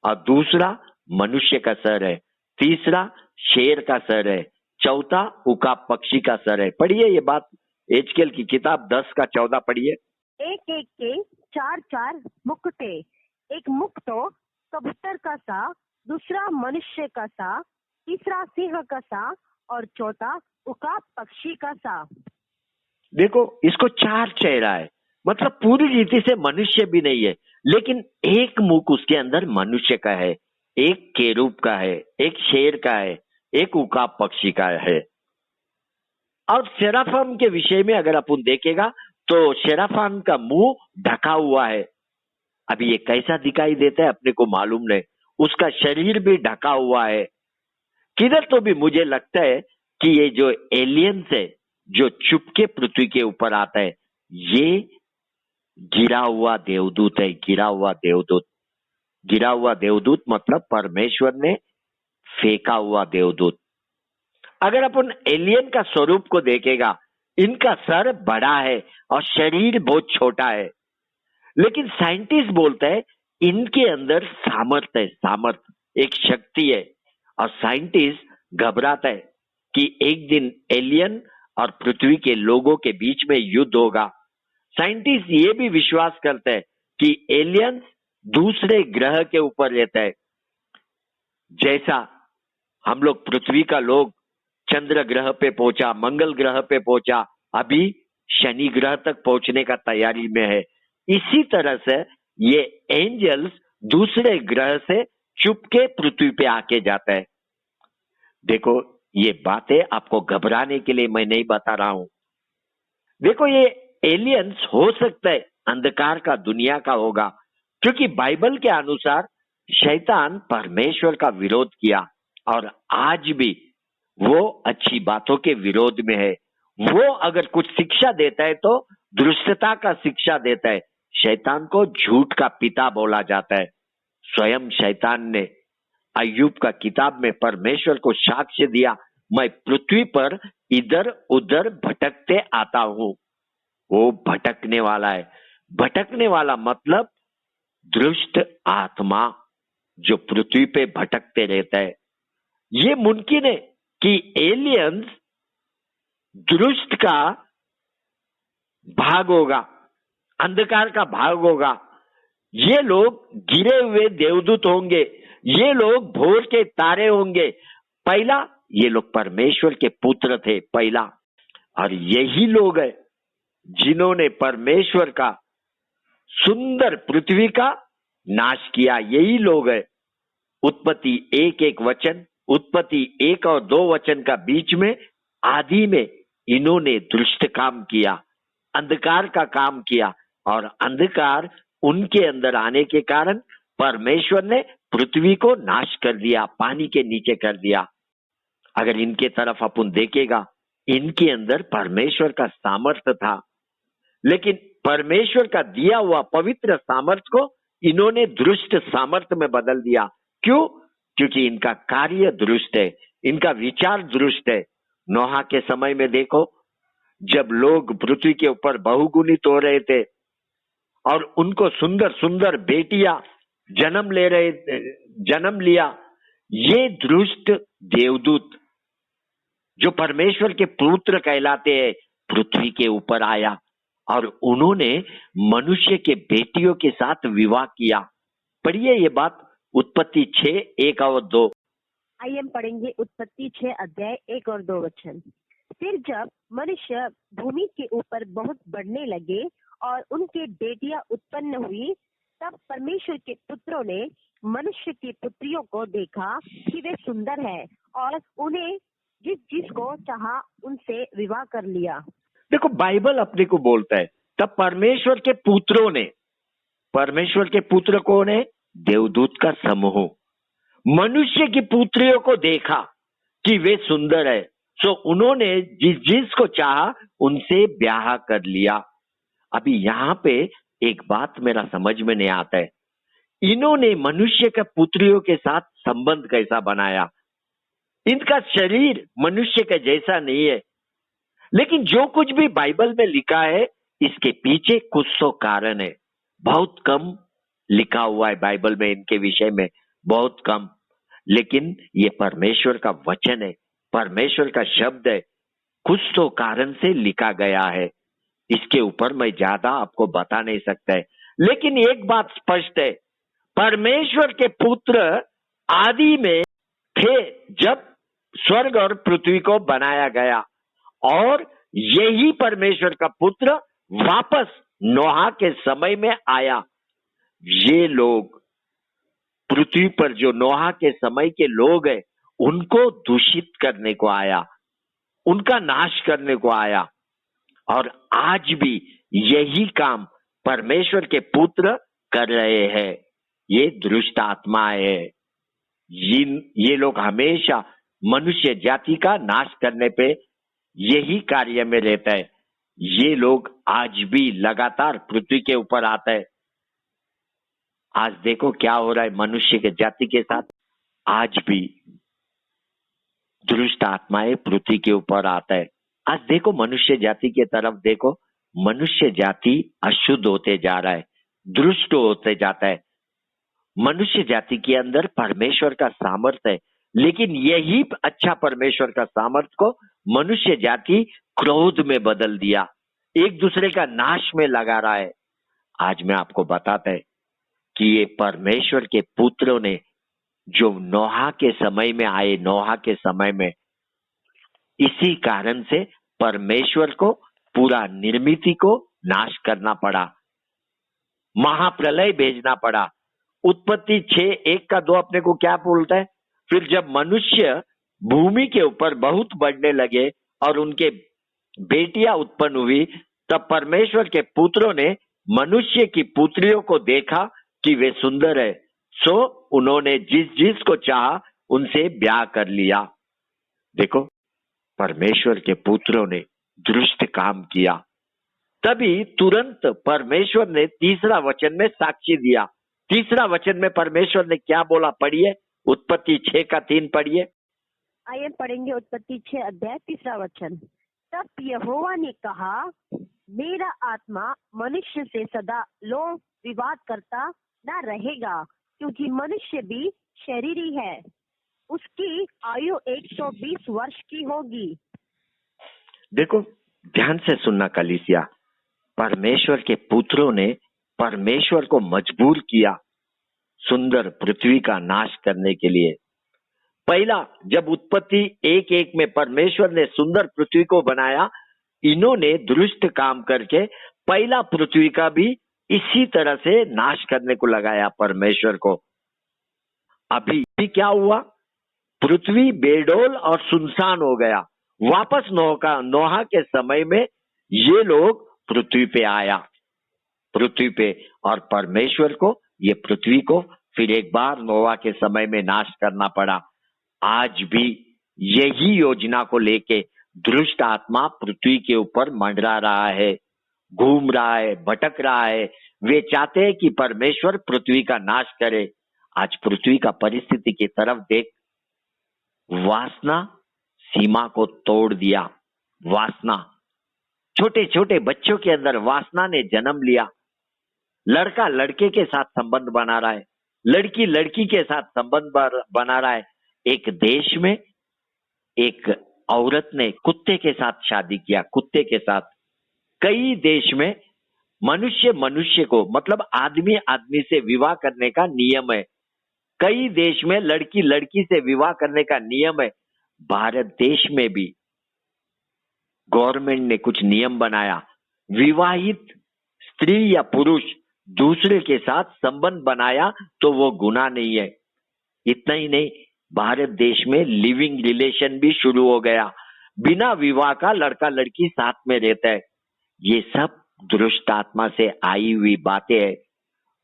Speaker 1: और दूसरा मनुष्य का सर है, तीसरा शेर का सर है, चौथा उकाब पक्षी का सर है। पढ़िए ये बात, एचकेल की किताब 10 का 14 पढ़िए।
Speaker 2: एक एक के 4 मुकुटे, एक मुख तो कबूतर का सा, दूसरा मनुष्य का सा, तीसरा सिंह का सा और चौथा उकाब पक्षी का सा।
Speaker 1: देखो इसको 4 चेहरा है, मतलब पूरी रीति से मनुष्य भी नहीं है, लेकिन एक मुख उसके अंदर मनुष्य का है, एक केरूब का है, एक शेर का है, एक उकाब पक्षी का है। और सेराफम के विषय में अगर अपन देखेगा तो सेराफम का मुंह ढका हुआ है। अभी ये कैसा दिखाई देता है अपने को मालूम नहीं, उसका शरीर भी ढका हुआ है। किधर तो भी मुझे लगता है कि ये जो एलियंस है, जो चुपके पृथ्वी के ऊपर आता है, ये गिरा हुआ देवदूत है, गिरा हुआ देवदूत। गिरा हुआ देवदूत मतलब परमेश्वर ने फेंका हुआ देवदूत। अगर अपन एलियन का स्वरूप को देखेगा, इनका सर बड़ा है और शरीर बहुत छोटा है, लेकिन साइंटिस्ट बोलते हैं इनके अंदर सामर्थ्य है, सामर्थ्य, एक शक्ति है। और साइंटिस्ट घबराता है कि एक दिन एलियन और पृथ्वी के लोगों के बीच में युद्ध होगा। साइंटिस्ट ये भी विश्वास करते हैं कि एलियंस दूसरे ग्रह के ऊपर रहता है। जैसा हम लोग पृथ्वी का लोग चंद्र ग्रह पे पहुंचा, मंगल ग्रह पे पहुंचा, अभी शनि ग्रह तक पहुंचने का तैयारी में है, इसी तरह से ये एंजल्स दूसरे ग्रह से चुपके पृथ्वी पे आके जाता है। देखो ये बातें आपको घबराने के लिए मैं नहीं बता रहा हूं। देखो ये एलियंस हो सकता है अंधकार का दुनिया का होगा, क्योंकि बाइबल के अनुसार शैतान परमेश्वर का विरोध किया और आज भी वो अच्छी बातों के विरोध में है। वो अगर कुछ शिक्षा देता है तो दुष्टता का शिक्षा देता है। शैतान को झूठ का पिता बोला जाता है। स्वयं शैतान ने अय्यूब का किताब में परमेश्वर को साक्ष्य दिया, मैं पृथ्वी पर इधर उधर भटकते आता हूं। वो भटकने वाला है। भटकने वाला मतलब दुष्ट आत्मा जो पृथ्वी पे भटकते रहता है। ये मुमकिन है कि एलियंस दुष्ट का भाग होगा, अंधकार का भाग होगा। ये लोग गिरे हुए देवदूत होंगे, ये लोग भोर के तारे होंगे। पहला ये लोग परमेश्वर के पुत्र थे पहला, और यही लोग हैं जिन्होंने परमेश्वर का सुंदर पृथ्वी का नाश किया। यही लोग हैं। उत्पत्ति 1:1 वचन उत्पत्ति 1 और 2 वचन का बीच में आदि में इन्होंने दुष्ट काम किया, अंधकार का काम किया, और अंधकार उनके अंदर आने के कारण परमेश्वर ने पृथ्वी को नाश कर दिया, पानी के नीचे कर दिया। अगर इनके तरफ अपन देखेगा, इनके अंदर परमेश्वर का सामर्थ्य था, लेकिन परमेश्वर का दिया हुआ पवित्र सामर्थ्य को इन्होंने दुष्ट सामर्थ्य में बदल दिया। क्यों? क्योंकि इनका कार्य दुष्ट है, इनका विचार दुष्ट है। नोहा के समय में देखो, जब लोग पृथ्वी के ऊपर बहुगुणित हो रहे थे और उनको सुंदर सुंदर बेटियां जन्म लिया, ये दुष्ट देवदूत जो परमेश्वर के पुत्र कहलाते हैं पृथ्वी के ऊपर आया और उन्होंने मनुष्य के बेटियों के साथ विवाह किया। पढ़िए ये बात, उत्पत्ति 6 1 और 2।
Speaker 2: आइए हम पढ़ेंगे उत्पत्ति 6 अध्याय 1 और 2 वचन। फिर जब मनुष्य भूमि के ऊपर बहुत बढ़ने लगे और उनके बेटियां उत्पन्न हुई, तब परमेश्वर के पुत्रों ने मनुष्य की पुत्रियों को देखा कि वे सुंदर है और उन्हें जिसको चाहा उनसे विवाह कर लिया।
Speaker 1: देखो, बाइबल अपने को बोलता है, तब परमेश्वर के पुत्र कौन है? देवदूत का समूह मनुष्य की पुत्रियों को देखा कि वे सुंदर है, तो उन्होंने जिसको चाहा उनसे ब्याह कर लिया। अभी यहाँ पे एक बात मेरा समझ में नहीं आता है, इन्होंने मनुष्य के पुत्रियों के साथ संबंध कैसा बनाया? इनका शरीर मनुष्य के जैसा नहीं है, लेकिन जो कुछ भी बाइबल में लिखा है इसके पीछे कुछ तो कारण है। बहुत कम लिखा हुआ है बाइबल में इनके विषय में, बहुत कम, लेकिन ये परमेश्वर का वचन है, परमेश्वर का शब्द है, कुछ तो कारण से लिखा गया है। इसके ऊपर मैं ज्यादा आपको बता नहीं सकता है, लेकिन एक बात स्पष्ट है, परमेश्वर के पुत्र आदि में थे जब स्वर्ग और पृथ्वी को बनाया गया, और यही परमेश्वर का पुत्र वापस नोहा के समय में आया। ये लोग पृथ्वी पर जो नोहा के समय के लोग हैं उनको दूषित करने को आया, उनका नाश करने को आया, और आज भी यही काम परमेश्वर के पुत्र कर रहे हैं। ये दुष्ट आत्माएं है, ये लोग हमेशा मनुष्य जाति का नाश करने पे यही कार्य में रहता है। ये लोग आज भी लगातार पृथ्वी के ऊपर आता है। आज देखो क्या हो रहा है मनुष्य के जाति के साथ, आज भी दुष्ट आत्माएं पृथ्वी के ऊपर आता है। आज देखो मनुष्य जाति के तरफ देखो, मनुष्य जाति अशुद्ध होते जा रहा है, दुष्ट होते जाता है। मनुष्य जाति के अंदर परमेश्वर का सामर्थ्य है, लेकिन यही अच्छा परमेश्वर का सामर्थ्य को मनुष्य जाति क्रोध में बदल दिया, एक दूसरे का नाश में लगा रहा है। आज मैं आपको बताता है कि ये परमेश्वर के पुत्रों ने जो नोहा के समय में आए, नोहा के समय में इसी कारण से परमेश्वर को पूरा निर्मिति को नाश करना पड़ा, महाप्रलय भेजना पड़ा। उत्पत्ति 6 1 का 2 अपने को क्या बोलता है? फिर जब मनुष्य भूमि के ऊपर बहुत बढ़ने लगे और उनके बेटियां उत्पन्न हुई, तब परमेश्वर के पुत्रों ने मनुष्य की पुत्रियों को देखा कि वे सुंदर है, सो उन्होंने जिसको चाहा उनसे ब्याह कर लिया। देखो, परमेश्वर के पुत्रों ने दुष्ट काम किया, तभी तुरंत परमेश्वर ने तीसरा वचन में साक्षी दिया। तीसरा वचन में परमेश्वर ने क्या बोला? पढ़िए, उत्पत्ति 6 का 3 पढ़िए।
Speaker 2: आइए पढ़ेंगे उत्पत्ति 6 अध्याय 3 वचन। तब यहोवा ने कहा, मेरा आत्मा मनुष्य से सदा लो विवाद करता न रहेगा, क्योंकि मनुष्य भी शरीरी है, उसकी आयु 120 वर्ष की होगी।
Speaker 1: देखो, ध्यान से सुनना कलीसिया, परमेश्वर के पुत्रों ने परमेश्वर को मजबूर किया सुंदर पृथ्वी का नाश करने के लिए। पहला, जब उत्पत्ति 1:1 में परमेश्वर ने सुंदर पृथ्वी को बनाया, इन्होंने दुष्ट काम करके पहला पृथ्वी का भी इसी तरह से नाश करने को लगाया परमेश्वर को। अभी क्या हुआ? पृथ्वी बेडोल और सुनसान हो गया। वापस नोहा के समय में ये लोग पृथ्वी पे आया, पृथ्वी पे, और परमेश्वर को ये पृथ्वी को फिर एक बार नोहा के समय में नाश करना पड़ा। आज भी यही योजना को लेके दुष्ट आत्मा पृथ्वी के ऊपर मंडरा रहा है, घूम रहा है, भटक रहा है। वे चाहते हैं कि परमेश्वर पृथ्वी का नाश करे। आज पृथ्वी का परिस्थिति की तरफ देख, वासना सीमा को तोड़ दिया। वासना, छोटे छोटे बच्चों के अंदर वासना ने जन्म लिया। लड़का लड़के के साथ संबंध बना रहा है, लड़की लड़की के साथ संबंध बना रहा है। एक देश में एक औरत ने कुत्ते के साथ शादी किया, कुत्ते के साथ। कई देश में मनुष्य मनुष्य को, मतलब आदमी आदमी से विवाह करने का नियम है। कई देश में लड़की लड़की से विवाह करने का नियम है। भारत देश में भी गवर्नमेंट ने कुछ नियम बनाया, विवाहित स्त्री या पुरुष दूसरे के साथ संबंध बनाया तो वो गुनाह नहीं है। इतना ही नहीं, भारत देश में लिविंग रिलेशन भी शुरू हो गया। बिना विवाह का लड़का लड़की साथ में रहता है। ये सब दुष्ट आत्मा से आई हुई बातें हैं।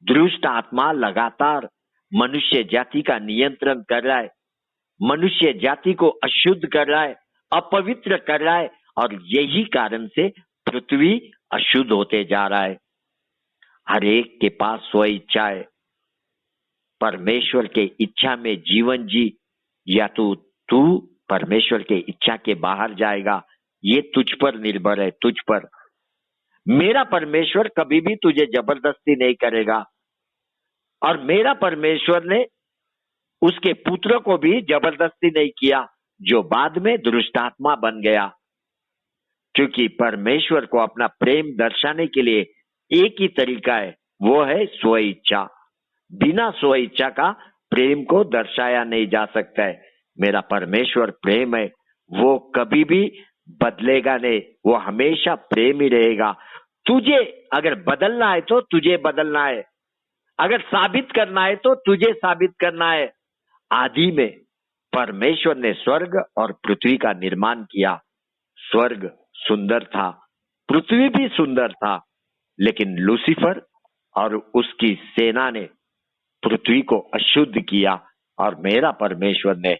Speaker 1: दुष्ट आत्मा लगातार मनुष्य जाति का नियंत्रण कर रहा है, मनुष्य जाति को अशुद्ध कर रहा है, अपवित्र कर रहा है, और यही कारण से पृथ्वी अशुद्ध होते जा रहा है। हर एक के पास स्व इच्छा है। परमेश्वर के इच्छा में जीवन जी, या तो तू परमेश्वर के इच्छा के बाहर जाएगा। ये तुझ पर निर्भर है, तुझ पर। मेरा परमेश्वर कभी भी तुझे जबरदस्ती नहीं करेगा, और मेरा परमेश्वर ने उसके पुत्र को भी जबरदस्ती नहीं किया, जो बाद में दुष्टात्मा बन गया। क्योंकि परमेश्वर को अपना प्रेम दर्शाने के लिए एक ही तरीका है, वो है स्व इच्छा। बिना स्व इच्छा का प्रेम को दर्शाया नहीं जा सकता है। मेरा परमेश्वर प्रेम है, वो कभी भी बदलेगा नहीं, वो हमेशा प्रेम ही रहेगा। तुझे अगर बदलना है तो तुझे बदलना है, अगर साबित करना है तो तुझे साबित करना है। आदि में परमेश्वर ने स्वर्ग और पृथ्वी का निर्माण किया। स्वर्ग सुंदर था, पृथ्वी भी सुंदर था, लेकिन लूसीफर और उसकी सेना ने पृथ्वी को अशुद्ध किया, और मेरा परमेश्वर ने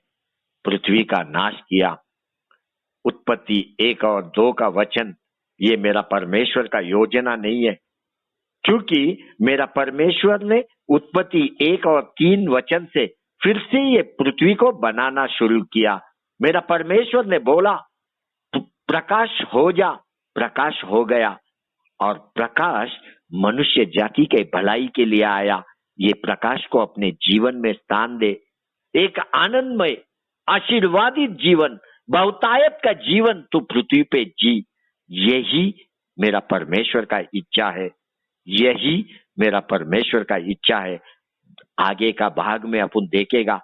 Speaker 1: पृथ्वी का नाश किया। उत्पत्ति 1 और 2 का वचन ये मेरा परमेश्वर का योजना नहीं है, क्योंकि मेरा परमेश्वर ने उत्पत्ति 1 और 3 वचन से फिर से ये पृथ्वी को बनाना शुरू किया। मेरा परमेश्वर ने बोला प्रकाश हो जा, प्रकाश हो गया, और प्रकाश मनुष्य जाति के भलाई के लिए आया। ये प्रकाश को अपने जीवन में स्थान दे, एक आनंदमय आशीर्वादित जीवन, बहुतायत का जीवन तू पृथ्वी पे जी। यही मेरा परमेश्वर का इच्छा है, यही मेरा परमेश्वर का इच्छा है। आगे का भाग में अपन देखेगा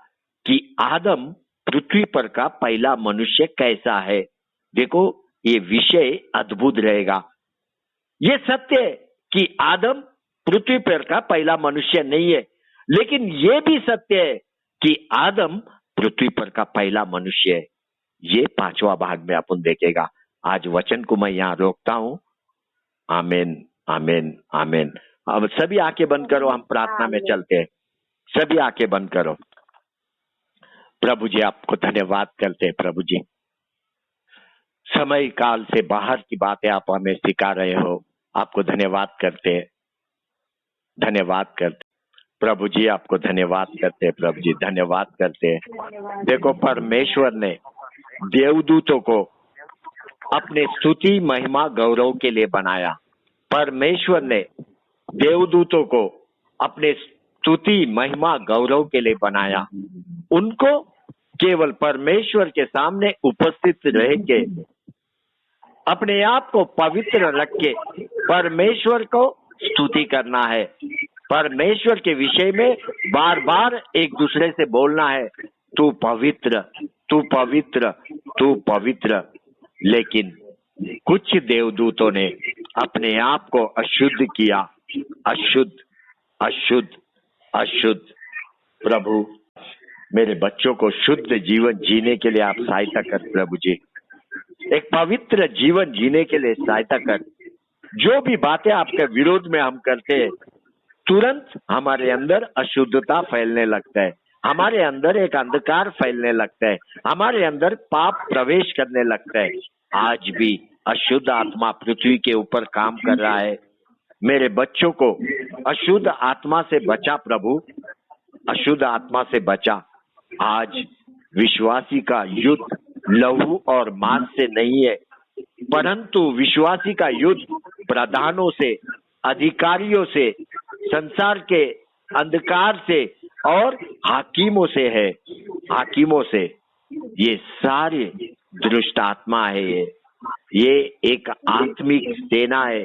Speaker 1: कि आदम पृथ्वी पर का पहला मनुष्य कैसा है। देखो, ये विषय अद्भुत रहेगा। ये सत्य है कि आदम पृथ्वी पर का पहला मनुष्य नहीं है, लेकिन ये भी सत्य है कि आदम पृथ्वी पर का पहला मनुष्य है। ये 5वां भाग में अपन देखेगा। आज वचन को मैं यहाँ रोकता हूँ। आमीन, आमीन, आमीन। अब सभी आंखें बंद करो, हम प्रार्थना में चलते हैं। सभी आंखें बंद करो। प्रभु जी, आपको धन्यवाद करते हैं। प्रभु जी, समय काल से बाहर की बातें आप हमें सिखा रहे हो, आपको धन्यवाद करते हैं, धन्यवाद करते। प्रभु जी, आपको धन्यवाद करते हैं। प्रभु जी, धन्यवाद करते हैं। देखो, परमेश्वर ने देवदूतों को अपने स्तुति महिमा गौरव के लिए बनाया। परमेश्वर ने देवदूतों को अपने स्तुति महिमा गौरव के लिए बनाया। उनको केवल परमेश्वर के सामने उपस्थित रह के, अपने आप को पवित्र रख के परमेश्वर को स्तुति करना है। परमेश्वर के विषय में बार बार एक दूसरे से बोलना है, तू पवित्र, तू पवित्र, तू पवित्र। लेकिन कुछ देवदूतों ने अपने आप को अशुद्ध किया। अशुद्ध, अशुद्ध, अशुद्ध। प्रभु, मेरे बच्चों को शुद्ध जीवन जीने के लिए आप सहायता कर प्रभु जी, एक पवित्र जीवन जीने के लिए सहायता कर। जो भी बातें आपके विरोध में हम करते हैं, तुरंत हमारे अंदर अशुद्धता फैलने लगता है, हमारे अंदर एक अंधकार फैलने लगता है, हमारे अंदर पाप प्रवेश करने लगता है। आज भी अशुद्ध आत्मा पृथ्वी के ऊपर काम कर रहा है। मेरे बच्चों को अशुद्ध आत्मा से बचा प्रभु, अशुद्ध आत्मा से बचा। आज विश्वासी का युद्ध लहू और मांस से नहीं है, परंतु विश्वासी का युद्ध प्रधानों से, अधिकारियों से, संसार के अंधकार से और हाकिमों से है। हाकिमों से, ये सारे दुष्ट आत्मा है। ये एक आत्मिक सेना है,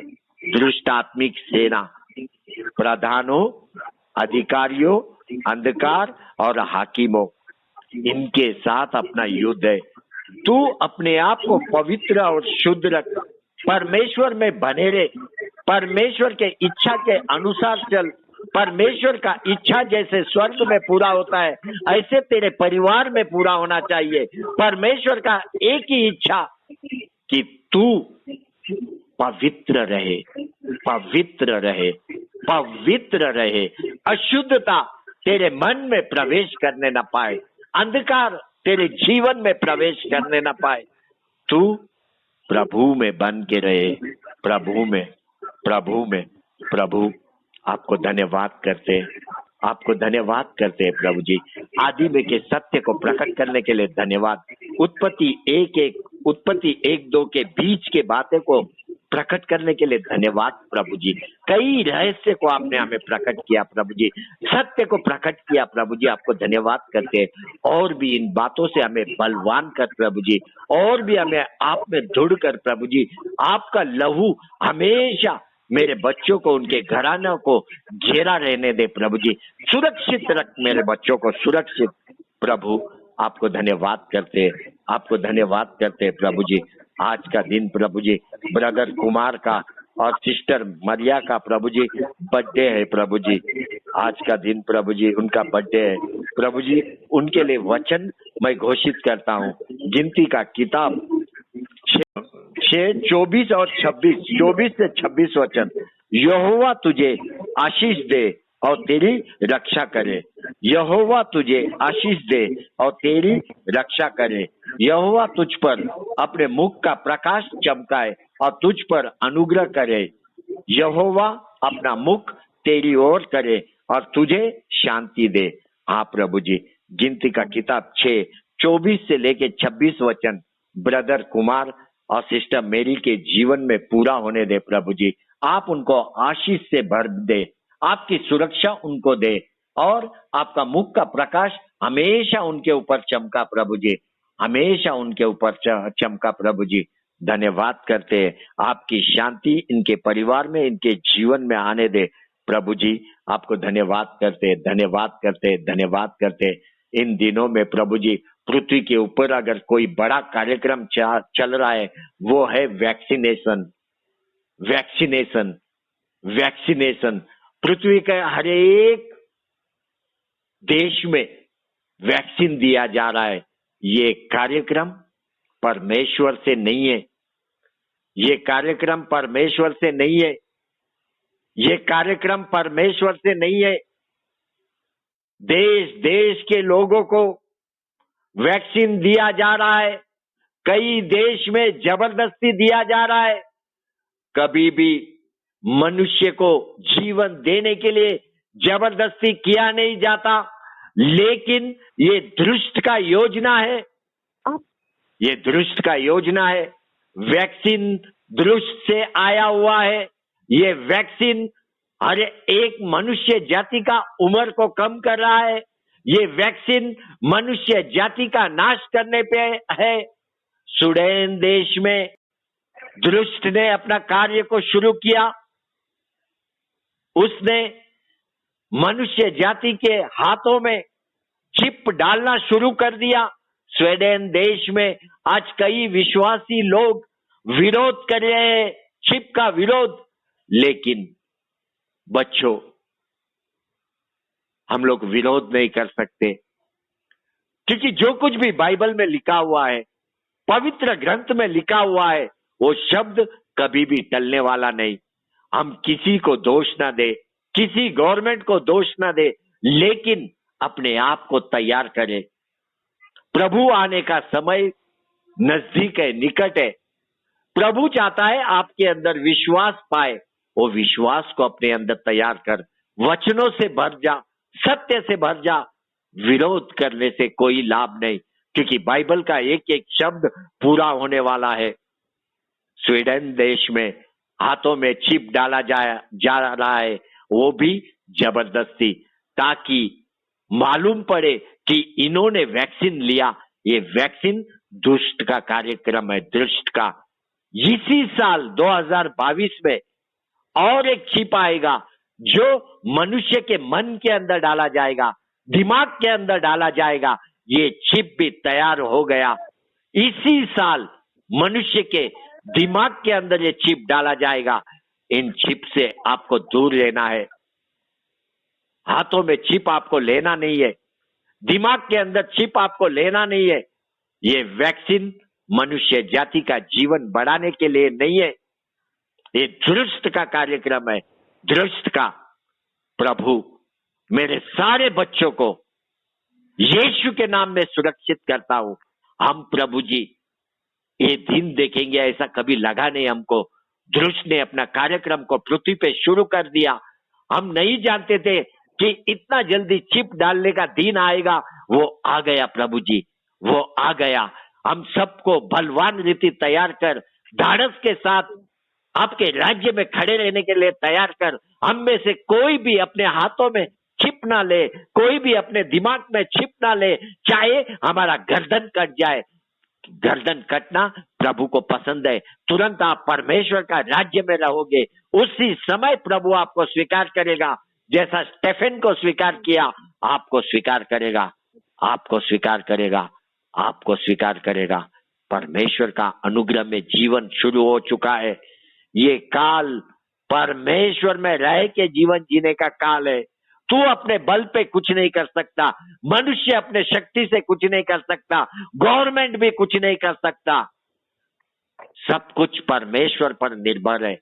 Speaker 1: दुष्ट आत्मिक सेना। प्रधानों, अधिकारियों, अंधकार और हाकिमों, इनके साथ अपना युद्ध है। तू अपने आप को पवित्र और शुद्ध रख, परमेश्वर में बने रहे, परमेश्वर के इच्छा के अनुसार चल। परमेश्वर का इच्छा जैसे स्वर्ग में पूरा होता है, ऐसे तेरे परिवार में पूरा होना चाहिए। परमेश्वर का एक ही इच्छा कि तू पवित्र रहे, पवित्र रहे, पवित्र रहे। अशुद्धता तेरे मन में प्रवेश करने न पाए, अंधकार तेरे जीवन में प्रवेश करने न पाए। तू प्रभु में बन के रहे, प्रभु में, प्रभु में। प्रभु आपको धन्यवाद करते हैं, आपको धन्यवाद करते हैं प्रभु जी। आदि में के सत्य को प्रकट करने के लिए धन्यवाद। उत्पत्ति 1-2 के बीच के बातें को प्रकट करने के लिए धन्यवाद प्रभु जी। कई रहस्य को आपने हमें प्रकट किया प्रभु जी, सत्य को प्रकट किया प्रभु जी। आपको धन्यवाद करते हैं। और भी इन बातों से हमें बलवान कर प्रभु जी, और भी हमें आप में दृढ़ कर प्रभु जी। आपका लहू हमेशा मेरे बच्चों को, उनके घरानों को घेरा रहने दे प्रभु जी। सुरक्षित रख मेरे बच्चों को, सुरक्षित। प्रभु आपको धन्यवाद करते हैं, आपको धन्यवाद करते हैं प्रभु जी। आज का दिन प्रभु जी, ब्रदर कुमार का और सिस्टर मरिया का प्रभु जी बर्थडे है प्रभु जी। आज का दिन प्रभु जी उनका बर्थडे है प्रभु जी। उनके लिए वचन मैं घोषित करता हूँ। गिनती का किताब 6:24 और 26, 24 से 26 वचन। यहोवा तुझे आशीष दे और तेरी रक्षा करे। यहोवा तुझे आशीष दे और तेरी रक्षा करे। यहोवा तुझ पर अपने मुख का प्रकाश चमकाए और तुझ पर अनुग्रह करे। यहोवा अपना मुख तेरी ओर करे और तुझे शांति दे। हाँ प्रभु जी, गिनती का किताब 6:24 से लेके 26 वचन ब्रदर कुमार और सिस्टर मेरी के जीवन में पूरा होने दे प्रभु जी। आप उनको आशीष से भर दे, आपकी सुरक्षा उनको दे और आपका मुख का प्रकाश हमेशा उनके ऊपर चमका प्रभु जी, हमेशा उनके ऊपर चमका प्रभु जी। धन्यवाद करते हैं। आपकी शांति इनके परिवार में, इनके जीवन में आने दे प्रभु जी। आपको धन्यवाद करते, धन्यवाद करते, धन्यवाद करते। इन दिनों में प्रभु जी पृथ्वी के ऊपर अगर कोई बड़ा कार्यक्रम चल रहा है, वो है वैक्सीनेशन, वैक्सीनेशन, वैक्सीनेशन। पृथ्वी के हर एक देश में वैक्सीन दिया जा रहा है। ये कार्यक्रम परमेश्वर से नहीं है, ये कार्यक्रम परमेश्वर से नहीं है, ये कार्यक्रम परमेश्वर से नहीं है। देश देश के लोगों को वैक्सीन दिया जा रहा है, कई देश में जबरदस्ती दिया जा रहा है। कभी भी मनुष्य को जीवन देने के लिए जबरदस्ती किया नहीं जाता, लेकिन ये दुष्ट का योजना है, ये दुष्ट का योजना है। वैक्सीन दुष्ट से आया हुआ है। ये वैक्सीन हर एक मनुष्य जाति का उम्र को कम कर रहा है। ये वैक्सीन मनुष्य जाति का नाश करने पे है। सूडान देश में दुष्ट ने अपना कार्य को शुरू किया। उसने मनुष्य जाति के हाथों में चिप डालना शुरू कर दिया। स्वीडन देश में आज कई विश्वासी लोग विरोध कर रहे हैं, चिप का विरोध। लेकिन बच्चों, हम लोग विरोध नहीं कर सकते। क्योंकि जो कुछ भी बाइबल में लिखा हुआ है, पवित्र ग्रंथ में लिखा हुआ है, वो शब्द कभी भी टलने वाला नहीं। हम किसी को दोष ना दे, किसी गवर्नमेंट को दोष ना दे, लेकिन अपने आप को तैयार करें। प्रभु आने का समय नजदीक है, निकट है। प्रभु चाहता है आपके अंदर विश्वास पाए, वो विश्वास को अपने अंदर तैयार कर, वचनों से भर जा, सत्य से भर जा। विरोध करने से कोई लाभ नहीं, क्योंकि बाइबल का एक एक शब्द पूरा होने वाला है। स्वीडन देश में हाथों में चिप डाला जा रहा है, वो भी जबरदस्ती, ताकि मालूम पड़े कि इन्होंने वैक्सीन लिया। ये वैक्सीन दुष्ट का कार्यक्रम है, दुष्ट का। इसी साल 2022 में और एक चिप आएगा, जो मनुष्य के मन के अंदर डाला जाएगा, दिमाग के अंदर डाला जाएगा। ये चिप भी तैयार हो गया। इसी साल मनुष्य के दिमाग के अंदर ये चिप डाला जाएगा। इन चिप से आपको दूर रहना है। हाथों में चिप आपको लेना नहीं है, दिमाग के अंदर चिप आपको लेना नहीं है। ये वैक्सीन मनुष्य जाति का जीवन बढ़ाने के लिए नहीं है, ये दुष्ट का कार्यक्रम है, दुष्ट का। प्रभु मेरे सारे बच्चों को यीशु के नाम में सुरक्षित करता हूं। हम प्रभु जी ये दिन देखेंगे, ऐसा कभी लगा नहीं हमको। दुष्ट ने अपना कार्यक्रम को पृथ्वी पे शुरू कर दिया। हम नहीं जानते थे कि इतना जल्दी चिप डालने का दिन आएगा। वो आ गया प्रभु जी, वो आ गया। हम सबको बलवान रीति तैयार कर, ढाढ़स के साथ आपके राज्य में खड़े रहने के लिए तैयार कर। हम में से कोई भी अपने हाथों में चिप ना ले, कोई भी अपने दिमाग में चिप ना ले, चाहे हमारा गर्दन कट जाए। गर्दन कटना प्रभु को पसंद है। तुरंत आप परमेश्वर का राज्य में रहोगे, उसी समय प्रभु आपको स्वीकार करेगा। जैसा स्टेफन को स्वीकार किया, आपको स्वीकार करेगा, आपको स्वीकार करेगा, आपको स्वीकार करेगा। परमेश्वर का अनुग्रह में जीवन शुरू हो चुका है। ये काल परमेश्वर में रह के जीवन जीने का काल है। तू अपने बल पे कुछ नहीं कर सकता, मनुष्य अपने शक्ति से कुछ नहीं कर सकता, गवर्नमेंट भी कुछ नहीं कर सकता। सब कुछ परमेश्वर पर निर्भर है।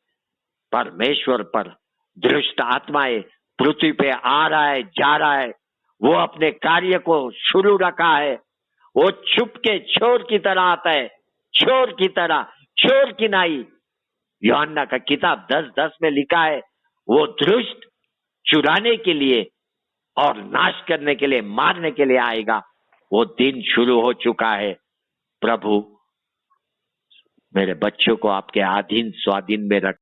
Speaker 1: परमेश्वर पर दुष्ट आत्माएं पृथ्वी पे आ रहा है, जा रहा है। वो अपने कार्य को शुरू रखा है। वो छुप के चोर की तरह आता है, चोर की तरह, चोर की नाई। यूहन्ना का किताब 10:10 में लिखा है, वो दुष्ट चुराने के लिए और नाश करने के लिए, मारने के लिए आएगा। वो दिन शुरू हो चुका है। प्रभु मेरे बच्चों को आपके अधीन स्वाधीन में रख।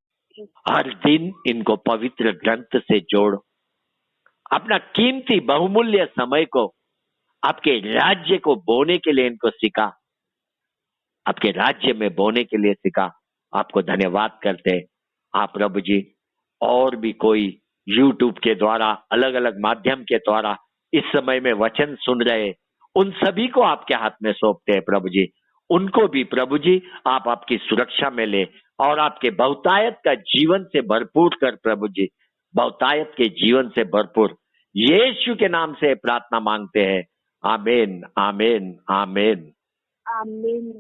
Speaker 1: हर दिन इनको पवित्र ग्रंथ से जोड़ो। अपना कीमती बहुमूल्य समय को आपके राज्य को बोने के लिए इनको सिखा, आपके राज्य में बोने के लिए सिखा। आपको धन्यवाद करते हैं। आप प्रभु जी, और भी कोई YouTube के द्वारा, अलग अलग माध्यम के द्वारा इस समय में वचन सुन रहे, उन सभी को आपके हाथ में सौंपते हैं प्रभु जी। उनको भी प्रभु जी आप आपकी सुरक्षा में ले और आपके बहुतायत का जीवन से भरपूर कर प्रभु जी, बहुतायत के जीवन से भरपूर। यीशु के नाम से प्रार्थना मांगते हैं। आमीन, आमीन, आमीन,
Speaker 2: आमीन।